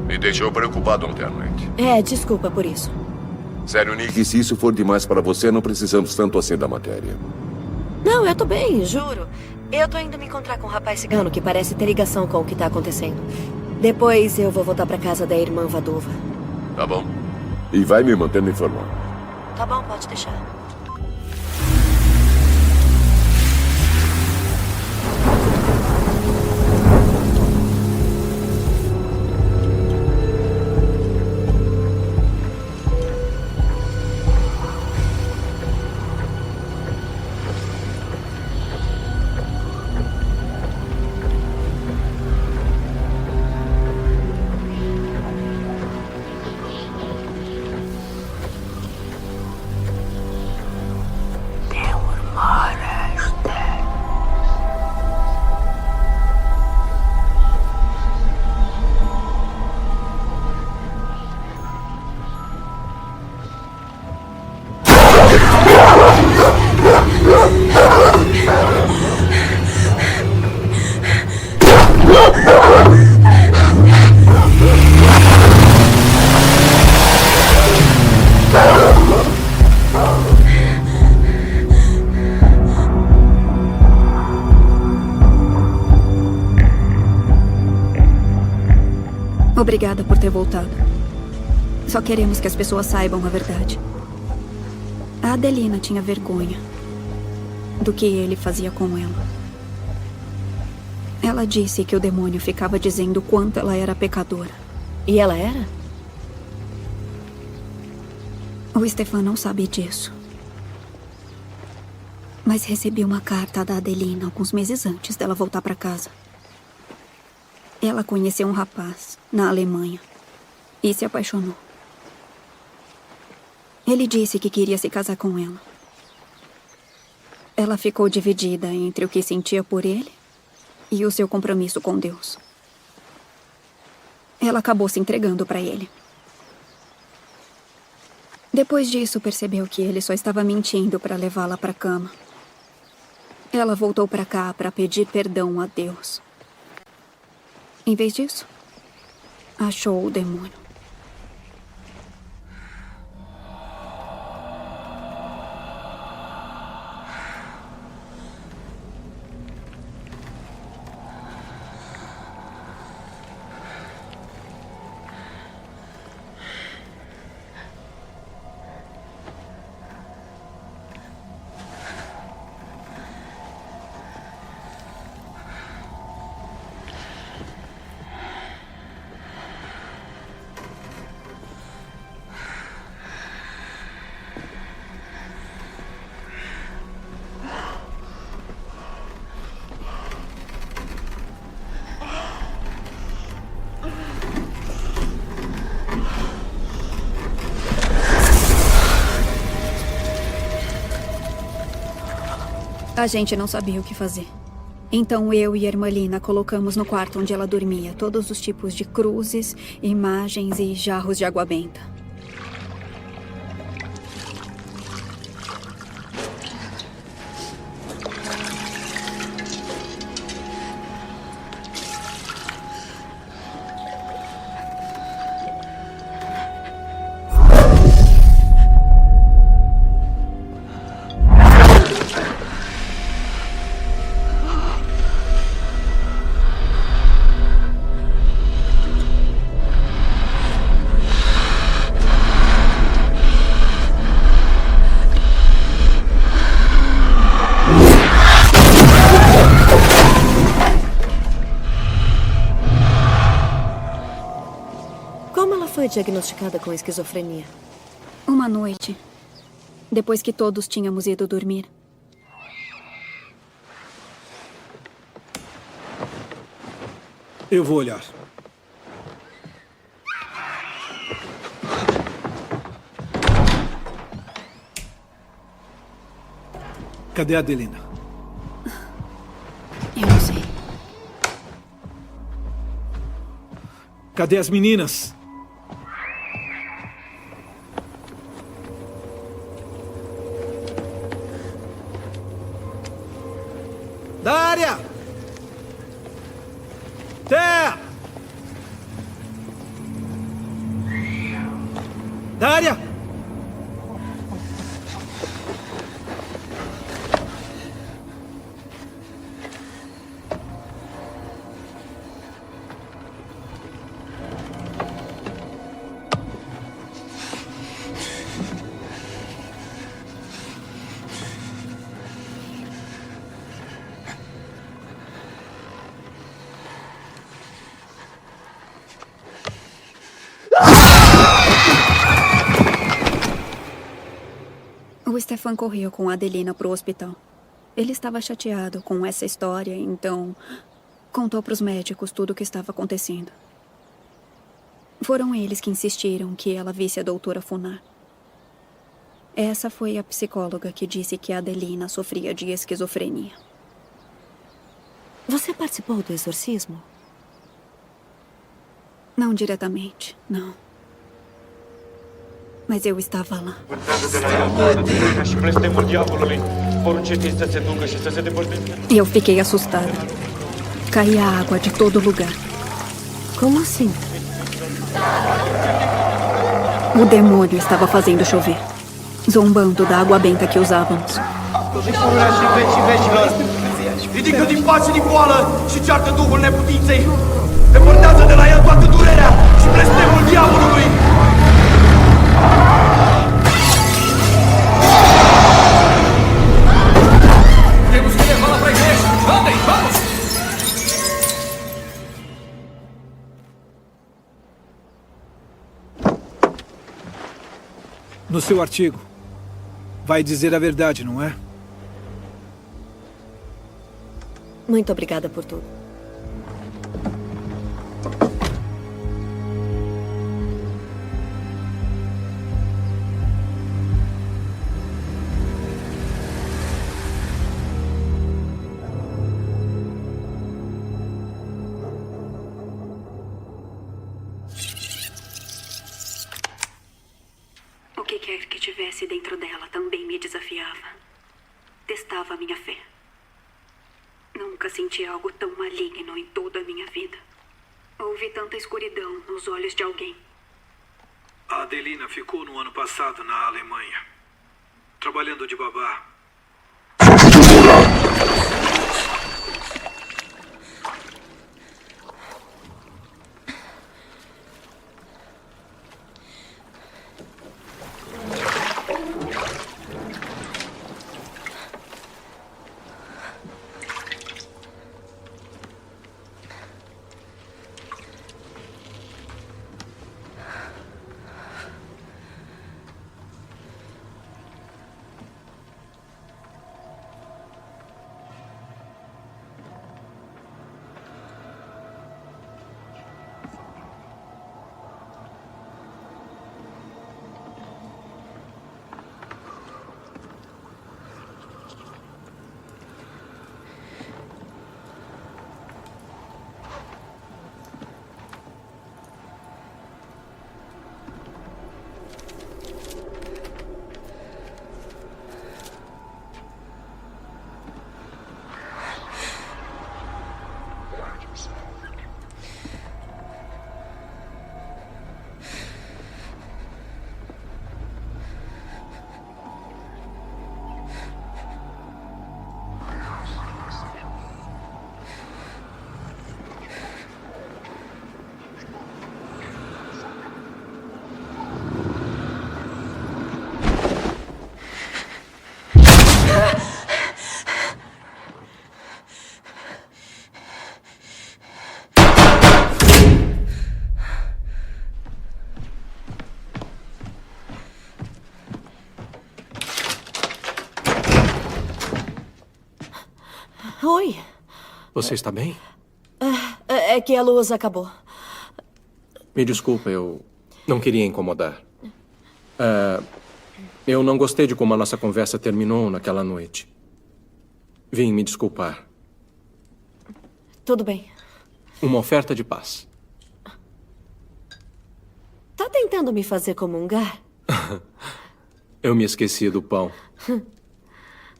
Me deixou preocupado ontem à noite. Desculpa por isso. Sério, Nick, se isso for demais para você, não precisamos tanto assim da matéria. Não, eu tô bem, juro. Eu tô indo me encontrar com um rapaz cigano que parece ter ligação com o que tá acontecendo. Depois eu vou voltar pra casa da irmã Vadova. Tá bom. E vai me mantendo informado. Tá bom, pode deixar. Obrigada por ter voltado. Só queremos que as pessoas saibam a verdade. A Adelina tinha vergonha do que ele fazia com ela. Ela disse que o demônio ficava dizendo o quanto ela era pecadora. E ela era? O Stefan não sabe disso. Mas recebi uma carta da Adelina alguns meses antes dela voltar para casa. Ela conheceu um rapaz na Alemanha e se apaixonou. Ele disse que queria se casar com ela. Ela ficou dividida entre o que sentia por ele e o seu compromisso com Deus. Ela acabou se entregando para ele. Depois disso, percebeu que ele só estava mentindo para levá-la para a cama. Ela voltou para cá para pedir perdão a Deus. Em vez disso, achou o demônio. A gente não sabia o que fazer. Então eu e a irmã Lina colocamos no quarto onde ela dormia todos os tipos de cruzes, imagens e jarros de água benta. Como ela foi diagnosticada com esquizofrenia? Uma noite, Depois que todos tínhamos ido dormir. Eu vou olhar. Cadê a Adelina? Eu não sei. Cadê as meninas? Dária! Thea! Dária! O Stefan correu com a Adelina para o hospital. Ele estava chateado com essa história, então contou para os médicos tudo o que estava acontecendo. Foram eles que insistiram que ela visse a doutora Funar. Essa foi a psicóloga que disse que a Adelina sofria de esquizofrenia. Você participou do exorcismo? Não diretamente, não. Mas eu estava lá. Și blestemul diavolului poruncește să se ducă și să se depărteze. Eu fiquei assustada. Caía água de todo lugar. Como assim? O demônio estava fazendo chover, zombando da água benta que usávamos. Și pururea și vecii vecilor. Ridică din pat și din boală și ceartă duhul neputinței. Depărtează de la el toată durerea și blestemul diavolului. Temos que levá-la para a igreja. Andem, vamos! No seu artigo, vai dizer a verdade, não é? Muito obrigada por tudo. O que quer que tivesse dentro dela também me desafiava. Testava a minha fé. Nunca senti algo tão maligno em toda a minha vida. Houve tanta escuridão nos olhos de alguém. A Adelina ficou no ano passado na Alemanha, trabalhando de babá. Oi. Você está bem? É que a luz acabou. Me desculpa, eu não queria incomodar. Eu não gostei de como a nossa conversa terminou naquela noite. Vim me desculpar. Tudo bem. Uma oferta de paz. Tá tentando me fazer comungar? Eu me esqueci do pão.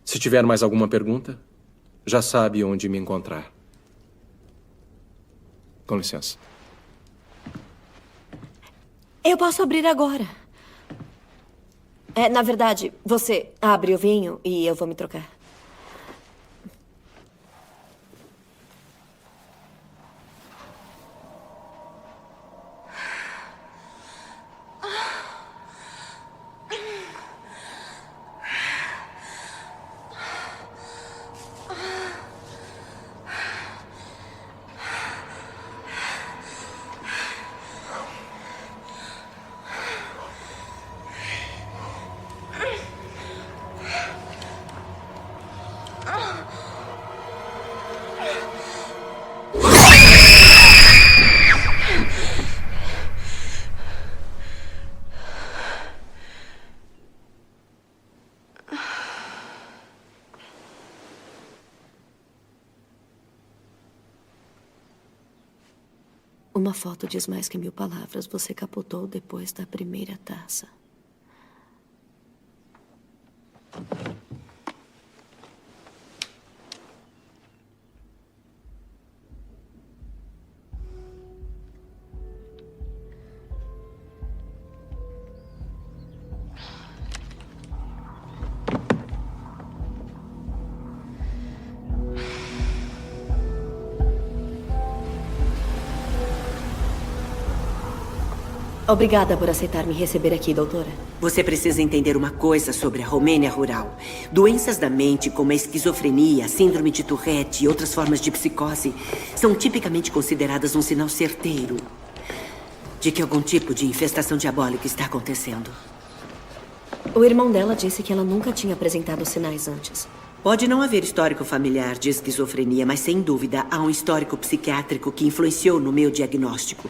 Se tiver mais alguma pergunta, já sabe onde me encontrar. Com licença. Eu posso abrir agora. Na verdade, você abre o vinho e eu vou me trocar. Uma foto diz mais que 1000 palavras. Você capotou depois da primeira taça. Obrigada por aceitar me receber aqui, doutora. Você precisa entender uma coisa sobre a Romênia rural. Doenças da mente, como a esquizofrenia, síndrome de Tourette e outras formas de psicose, são tipicamente consideradas um sinal certeiro de que algum tipo de infestação diabólica está acontecendo. O irmão dela disse que ela nunca tinha apresentado sinais antes. Pode não haver histórico familiar de esquizofrenia, mas sem dúvida há um histórico psiquiátrico que influenciou no meu diagnóstico.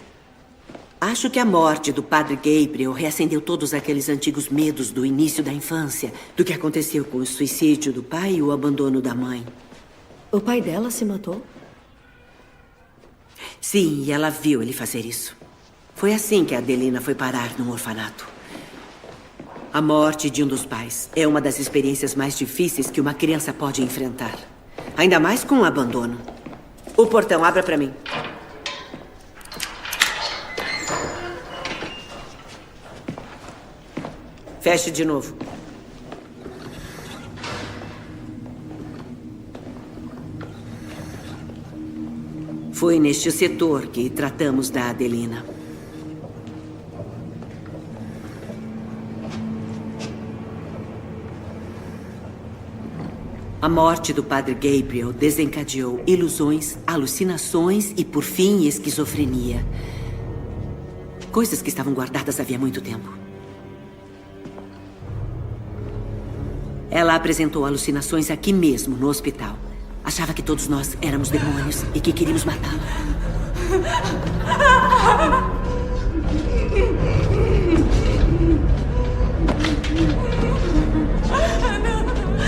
Acho que a morte do padre Gabriel reacendeu todos aqueles antigos medos do início da infância, do que aconteceu com o suicídio do pai e o abandono da mãe. O pai dela se matou? Sim, e ela viu ele fazer isso. Foi assim que a Adelina foi parar num orfanato. A morte de um dos pais é uma das experiências mais difíceis que uma criança pode enfrentar. Ainda mais com o abandono. O portão, abra pra mim. Feche de novo. Foi neste setor que tratamos da Adelina. A morte do padre Gabriel desencadeou ilusões, alucinações e, por fim, esquizofrenia. Coisas que estavam guardadas havia muito tempo. Ela apresentou alucinações aqui mesmo, no hospital. Achava que todos nós éramos demônios e que queríamos matá-la.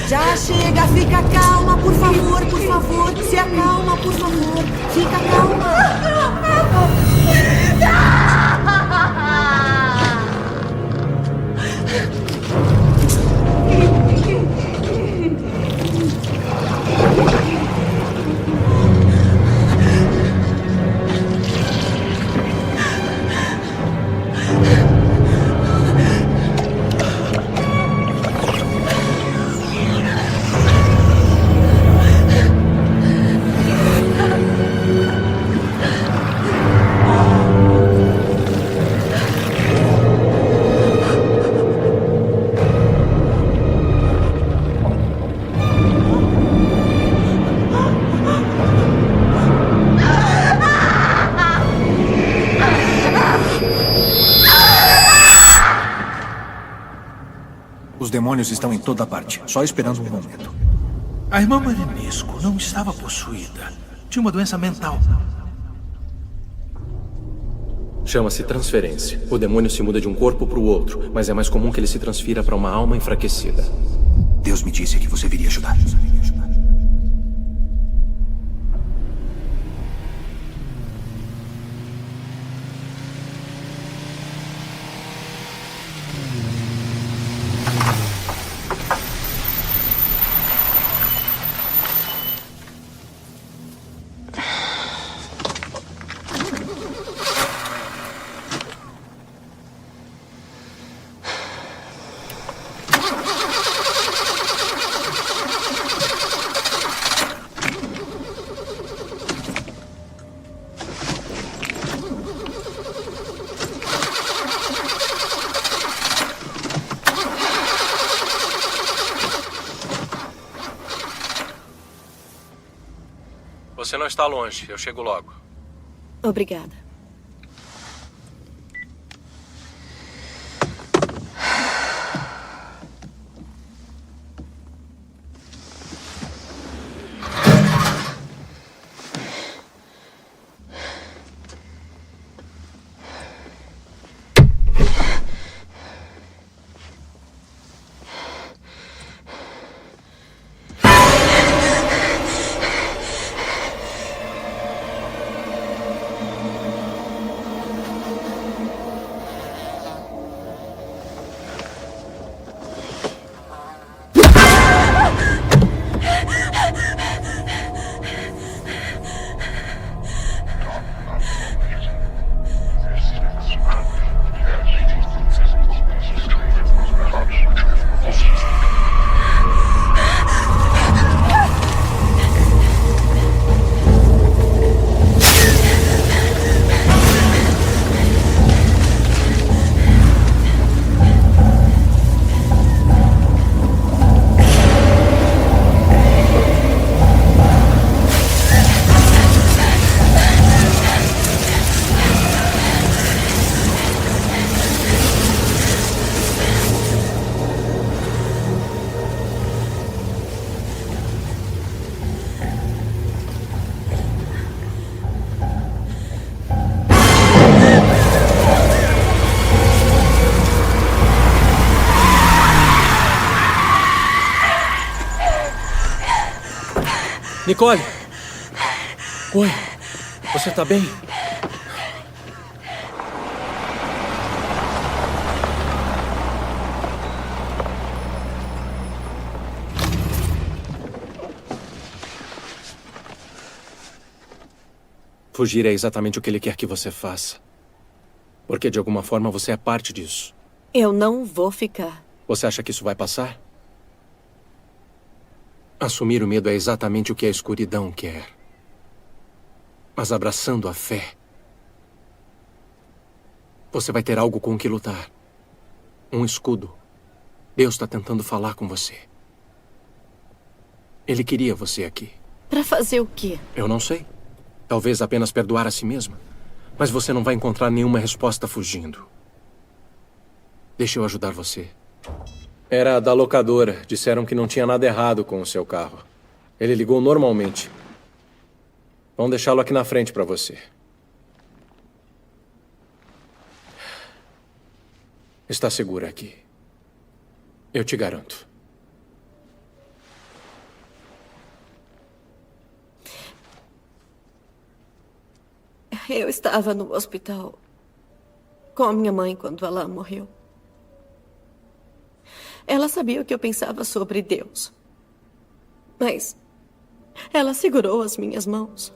Já chega, fica calma, por favor, por favor. Se acalma, por favor. Fica calma. Os demônios estão em toda parte, só esperando um momento. A irmã Marinesco não estava possuída. Tinha uma doença mental. Chama-se transferência. O demônio se muda de um corpo para o outro, mas é mais comum que ele se transfira para uma alma enfraquecida. Deus me disse que você viria ajudar. Você não está longe, eu chego logo. Obrigada. Nicole! Oi, você tá bem? Fugir é exatamente o que ele quer que você faça. Porque de alguma forma você é parte disso. Eu não vou ficar. Você acha que isso vai passar? Assumir o medo é exatamente o que a escuridão quer. Mas abraçando a fé, você vai ter algo com o que lutar. Um escudo. Deus está tentando falar com você. Ele queria você aqui. Pra fazer o quê? Eu não sei. Talvez apenas perdoar a si mesma. Mas você não vai encontrar nenhuma resposta fugindo. Deixa eu ajudar você. Era da locadora. Disseram que não tinha nada errado com o seu carro. Ele ligou normalmente. Vamos deixá-lo aqui na frente para você. Está segura aqui. Eu te garanto. Eu estava no hospital com a minha mãe quando ela morreu. Ela sabia o que eu pensava sobre Deus. Mas ela segurou as minhas mãos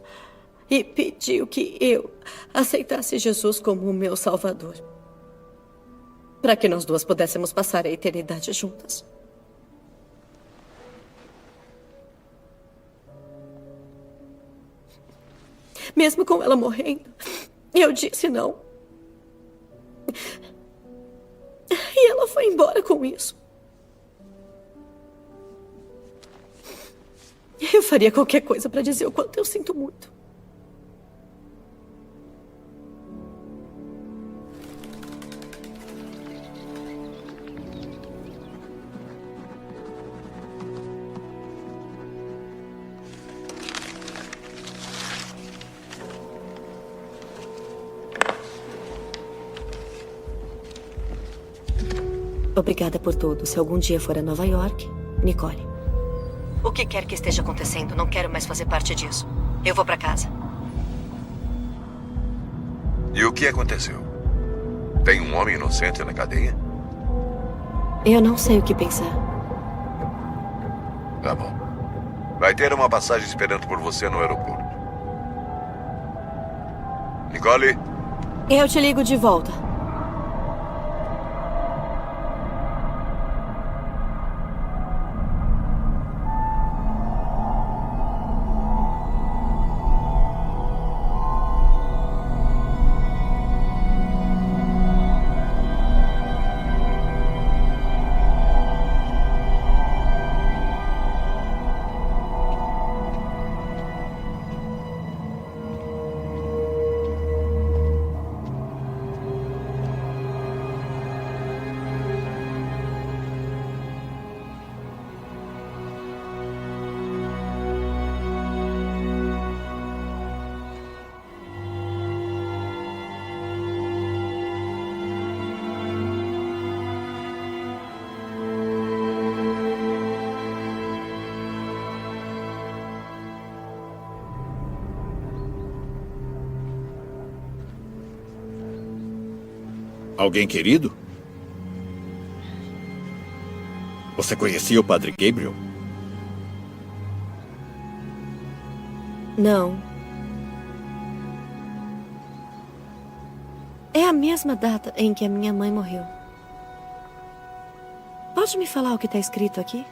e pediu que eu aceitasse Jesus como o meu Salvador. Para que nós duas pudéssemos passar a eternidade juntas. Mesmo com ela morrendo, eu disse não. E ela foi embora com isso. Eu faria qualquer coisa para dizer o quanto eu sinto muito. Obrigada por tudo. Se algum dia for a Nova York, Nicole. O que quer que esteja acontecendo, não quero mais fazer parte disso. Eu vou pra casa. E o que aconteceu? Tem um homem inocente na cadeia? Eu não sei o que pensar. Tá bom. Vai ter uma passagem esperando por você no aeroporto. Nicole? Eu te ligo de volta. Alguém querido? Você conhecia o Padre Gabriel? Não. É a mesma data em que a minha mãe morreu. Pode me falar o que está escrito aqui?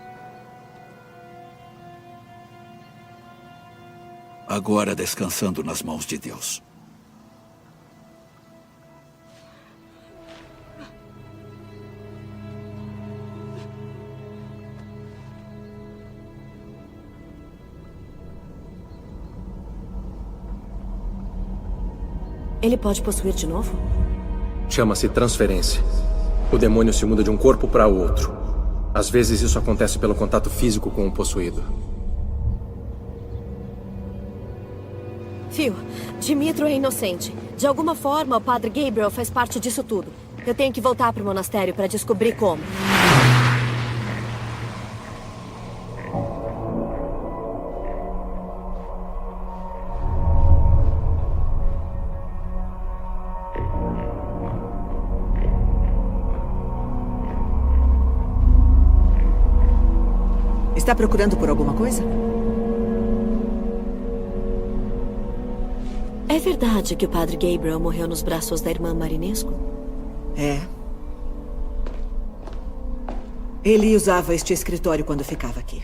Agora descansando nas mãos de Deus. Ele pode possuir de novo? Chama-se transferência. O demônio se muda de um corpo para outro. Às vezes isso acontece pelo contato físico com o possuído. Phil, Dimitro é inocente. De alguma forma, o Padre Gabriel faz parte disso tudo. Eu tenho que voltar para o monastério para descobrir como. Está procurando por alguma coisa? É verdade que o Padre Gabriel morreu nos braços da irmã Marinesco? É. Ele usava este escritório quando ficava aqui.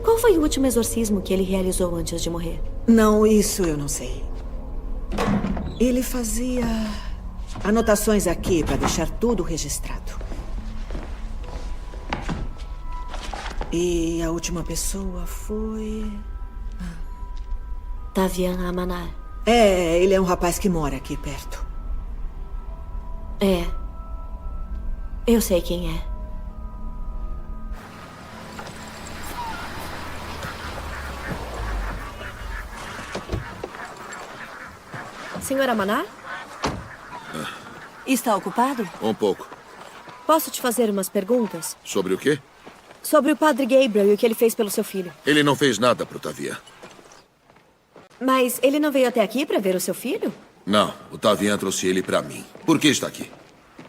Qual foi o último exorcismo que ele realizou antes de morrer? Não, isso eu não sei. Ele fazia anotações aqui para deixar tudo registrado. E a última pessoa foi... Tavian Amanar. É, ele é um rapaz que mora aqui perto. É. Eu sei quem é. Senhor Amanar? Está ocupado? Um pouco. Posso te fazer umas perguntas? Sobre o quê? Sobre o Padre Gabriel e o que ele fez pelo seu filho. Ele não fez nada pro Tavian. Mas ele não veio até aqui para ver o seu filho? Não, o Tavian trouxe ele pra mim. Por que está aqui?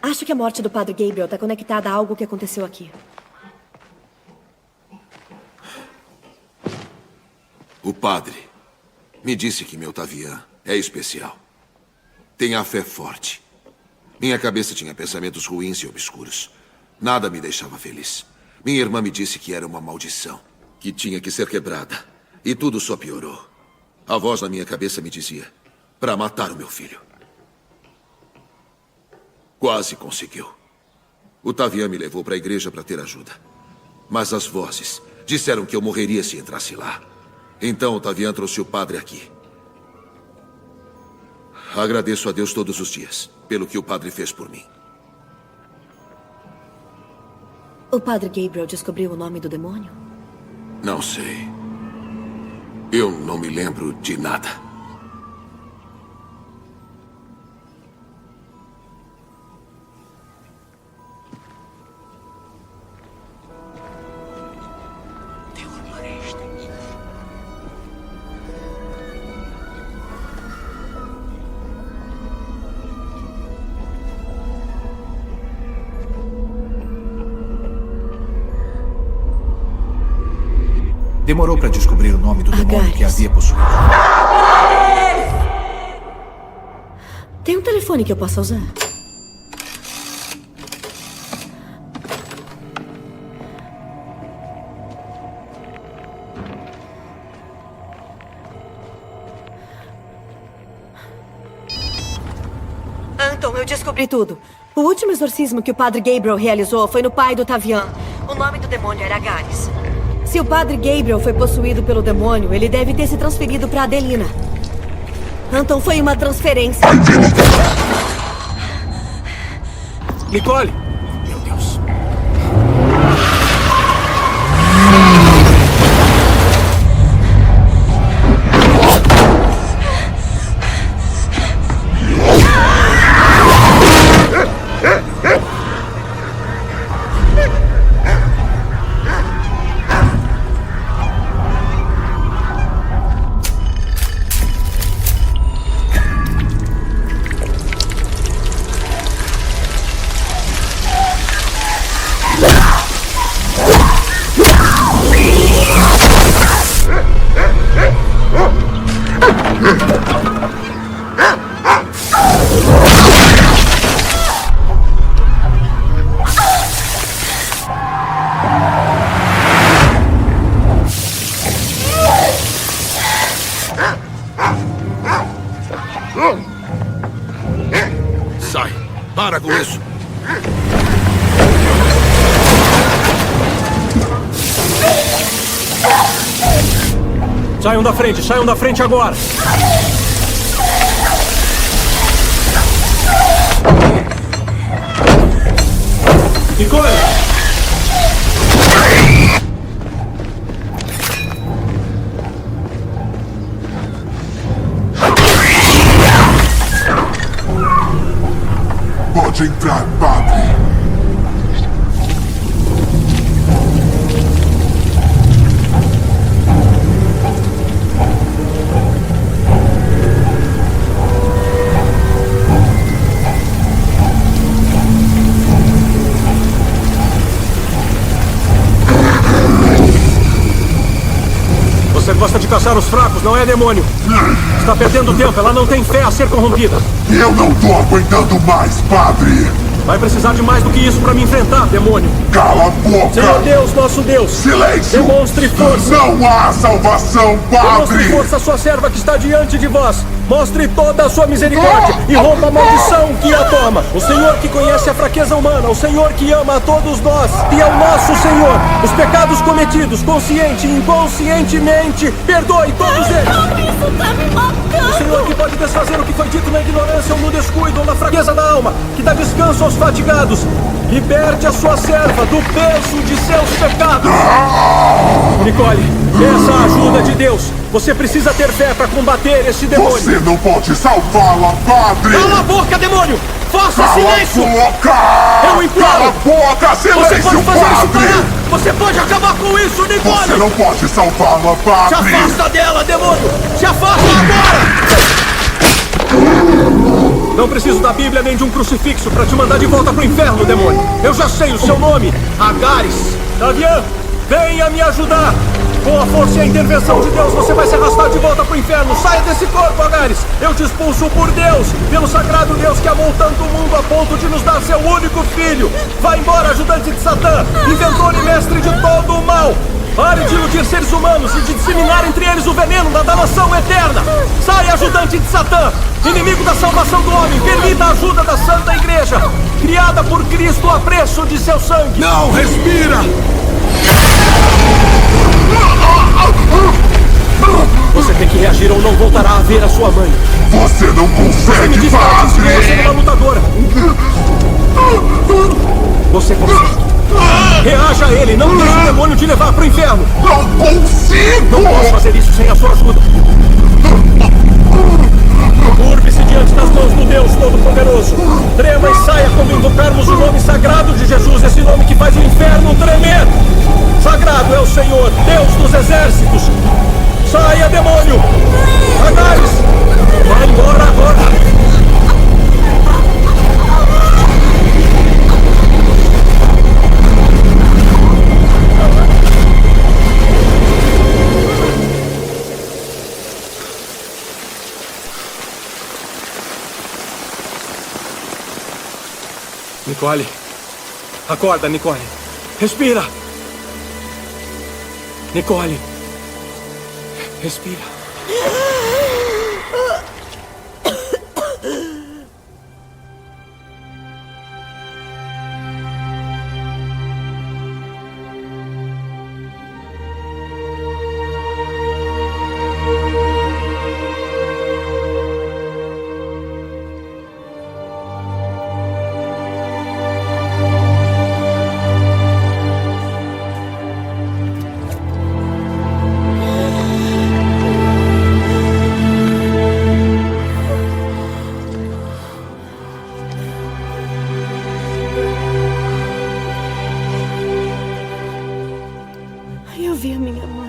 Acho que a morte do Padre Gabriel está conectada a algo que aconteceu aqui. O padre me disse que meu Tavian é especial. Tem a fé forte. Minha cabeça tinha pensamentos ruins e obscuros. Nada me deixava feliz. Minha irmã me disse que era uma maldição, que tinha que ser quebrada. E tudo só piorou. A voz na minha cabeça me dizia, para matar o meu filho. Quase conseguiu. O Tavian me levou para a igreja para ter ajuda. Mas as vozes disseram que eu morreria se entrasse lá. Então o Tavian trouxe o padre aqui. Agradeço a Deus todos os dias pelo que o padre fez por mim. O Padre Gabriel descobriu o nome do demônio? Não sei. Eu não me lembro de nada. Demorou para descobrir o nome do demônio que havia possuído. Tem um telefone que eu possa usar? Anton, eu descobri tudo. O último exorcismo que o Padre Gabriel realizou foi no pai do Tavian. O nome do demônio era Gares. Se o Padre Gabriel foi possuído pelo demônio, ele deve ter se transferido para Adelina. Anton, foi uma transferência. Nicole! Meu Deus. Sai! Para com isso! Saiam da frente agora! Nicole! Pode entrar, padre. Você gosta de caçar os fracos, não é, demônio? Está perdendo tempo, ela não tem fé a ser corrompida. Eu não tô aguentando mais, padre. Vai precisar de mais do que isso para me enfrentar, demônio. Cala a boca! Senhor Deus, nosso Deus! Silêncio! Demonstre força! Não há salvação, padre! Demonstre força à sua serva que está diante de vós! Mostre toda a sua misericórdia e rompa a maldição que a toma! O Senhor que conhece a fraqueza humana, o Senhor que ama a todos nós e ao nosso Senhor! Os pecados cometidos, consciente e inconscientemente, perdoe todos eles! Isso tá me matando! O Senhor que pode desfazer o que foi dito na ignorância ou no descuido ou na fraqueza da alma, que dá descanso aos fatigados. Liberte a sua serva do peso de seus pecados. Nicole, peça a ajuda de Deus. Você precisa ter fé para combater esse demônio. Você não pode salvá-la, padre. Cala a boca, demônio! Faça silêncio! Cala a boca! Eu imploro! Cala a boca, silêncio, Você pode fazer padre! isso parar! Você pode acabar com isso, Nicole! Você não pode salvá-la, padre! Se afasta dela, demônio! Se afasta agora! Não preciso da Bíblia nem de um crucifixo para te mandar de volta pro inferno, demônio. Eu já sei o seu nome. Agares. Tavian, venha me ajudar. Com a força e a intervenção de Deus, você vai se arrastar de volta pro inferno. Saia desse corpo, Agares. Eu te expulso por Deus, pelo sagrado Deus que amou tanto o mundo a ponto de nos dar seu único filho. Vá embora, ajudante de Satã, inventor e mestre de todo o mal. Pare de iludir seres humanos e de disseminar entre eles o veneno da danação eterna. Saia, ajudante de Satã, inimigo da salvação do homem. Permita a ajuda da Santa Igreja, criada por Cristo a preço de seu sangue. Não, respira! Você tem que reagir ou não voltará a ver a sua mãe. Você não Você me consegue, disse que ela te ensinou a ser padre! uma lutadora. Você consegue. Reaja a ele, não deixe o demônio te levar pro inferno. Não consigo! Não posso fazer isso sem a sua ajuda. Curve-se diante das mãos do Deus Todo-Poderoso. Trema e saia quando invocarmos o nome sagrado de Jesus, esse nome que faz o inferno tremer. Sagrado é o Senhor, Deus dos exércitos. Saia, demônio! Agares! Vai embora agora! Nicole. Acorda, Nicole. Respira. Nicole. Respira. Eu vi a minha mãe.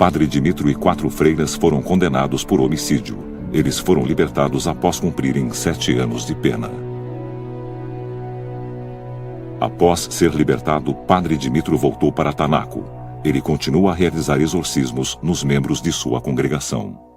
Padre Dimitro e 4 freiras foram condenados por homicídio. Eles foram libertados após cumprirem 7 anos de pena. Após ser libertado, Padre Dimitro voltou para Tanako. Ele continua a realizar exorcismos nos membros de sua congregação.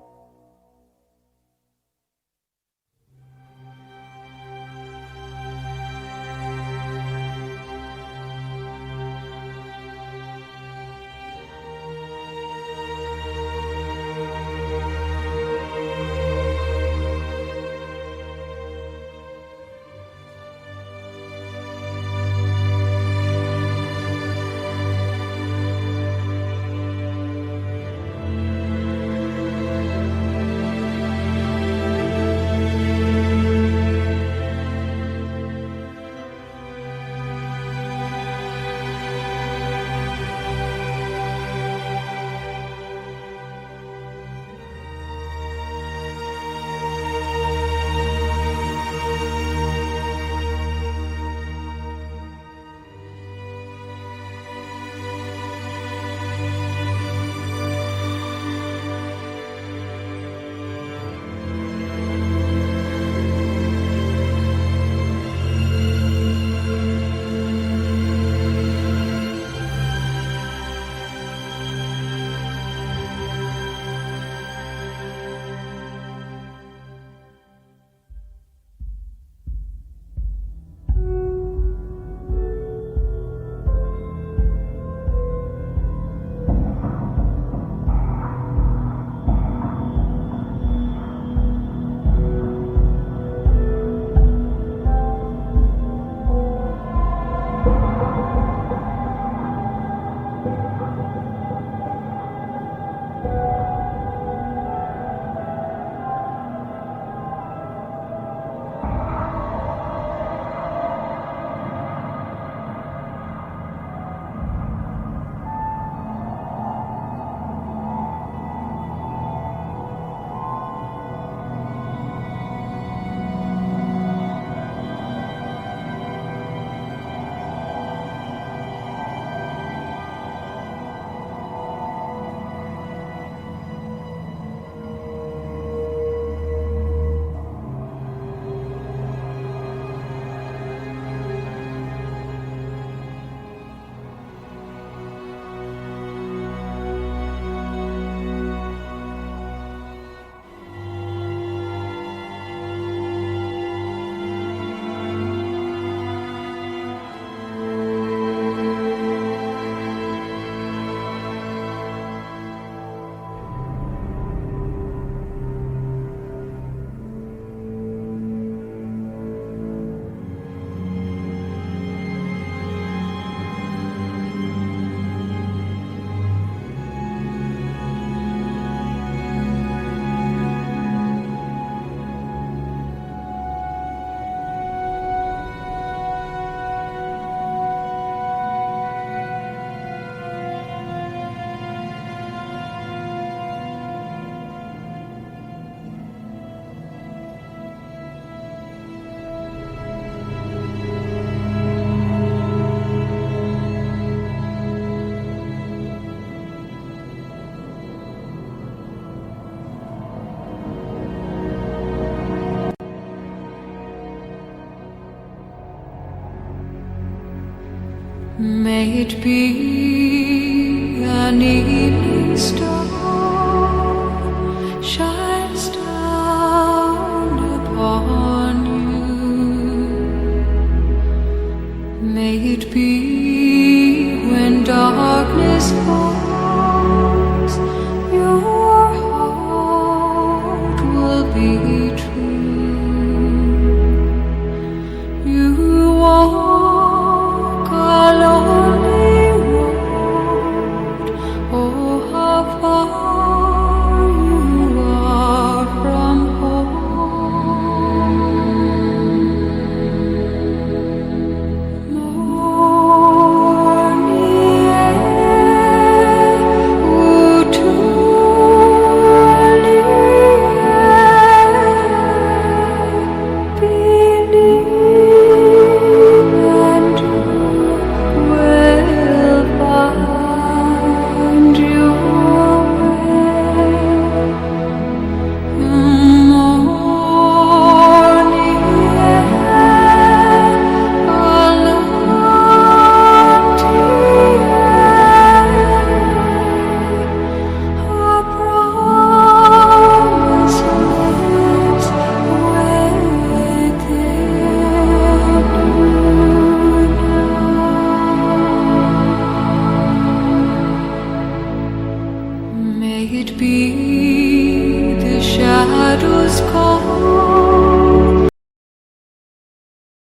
May it be an evening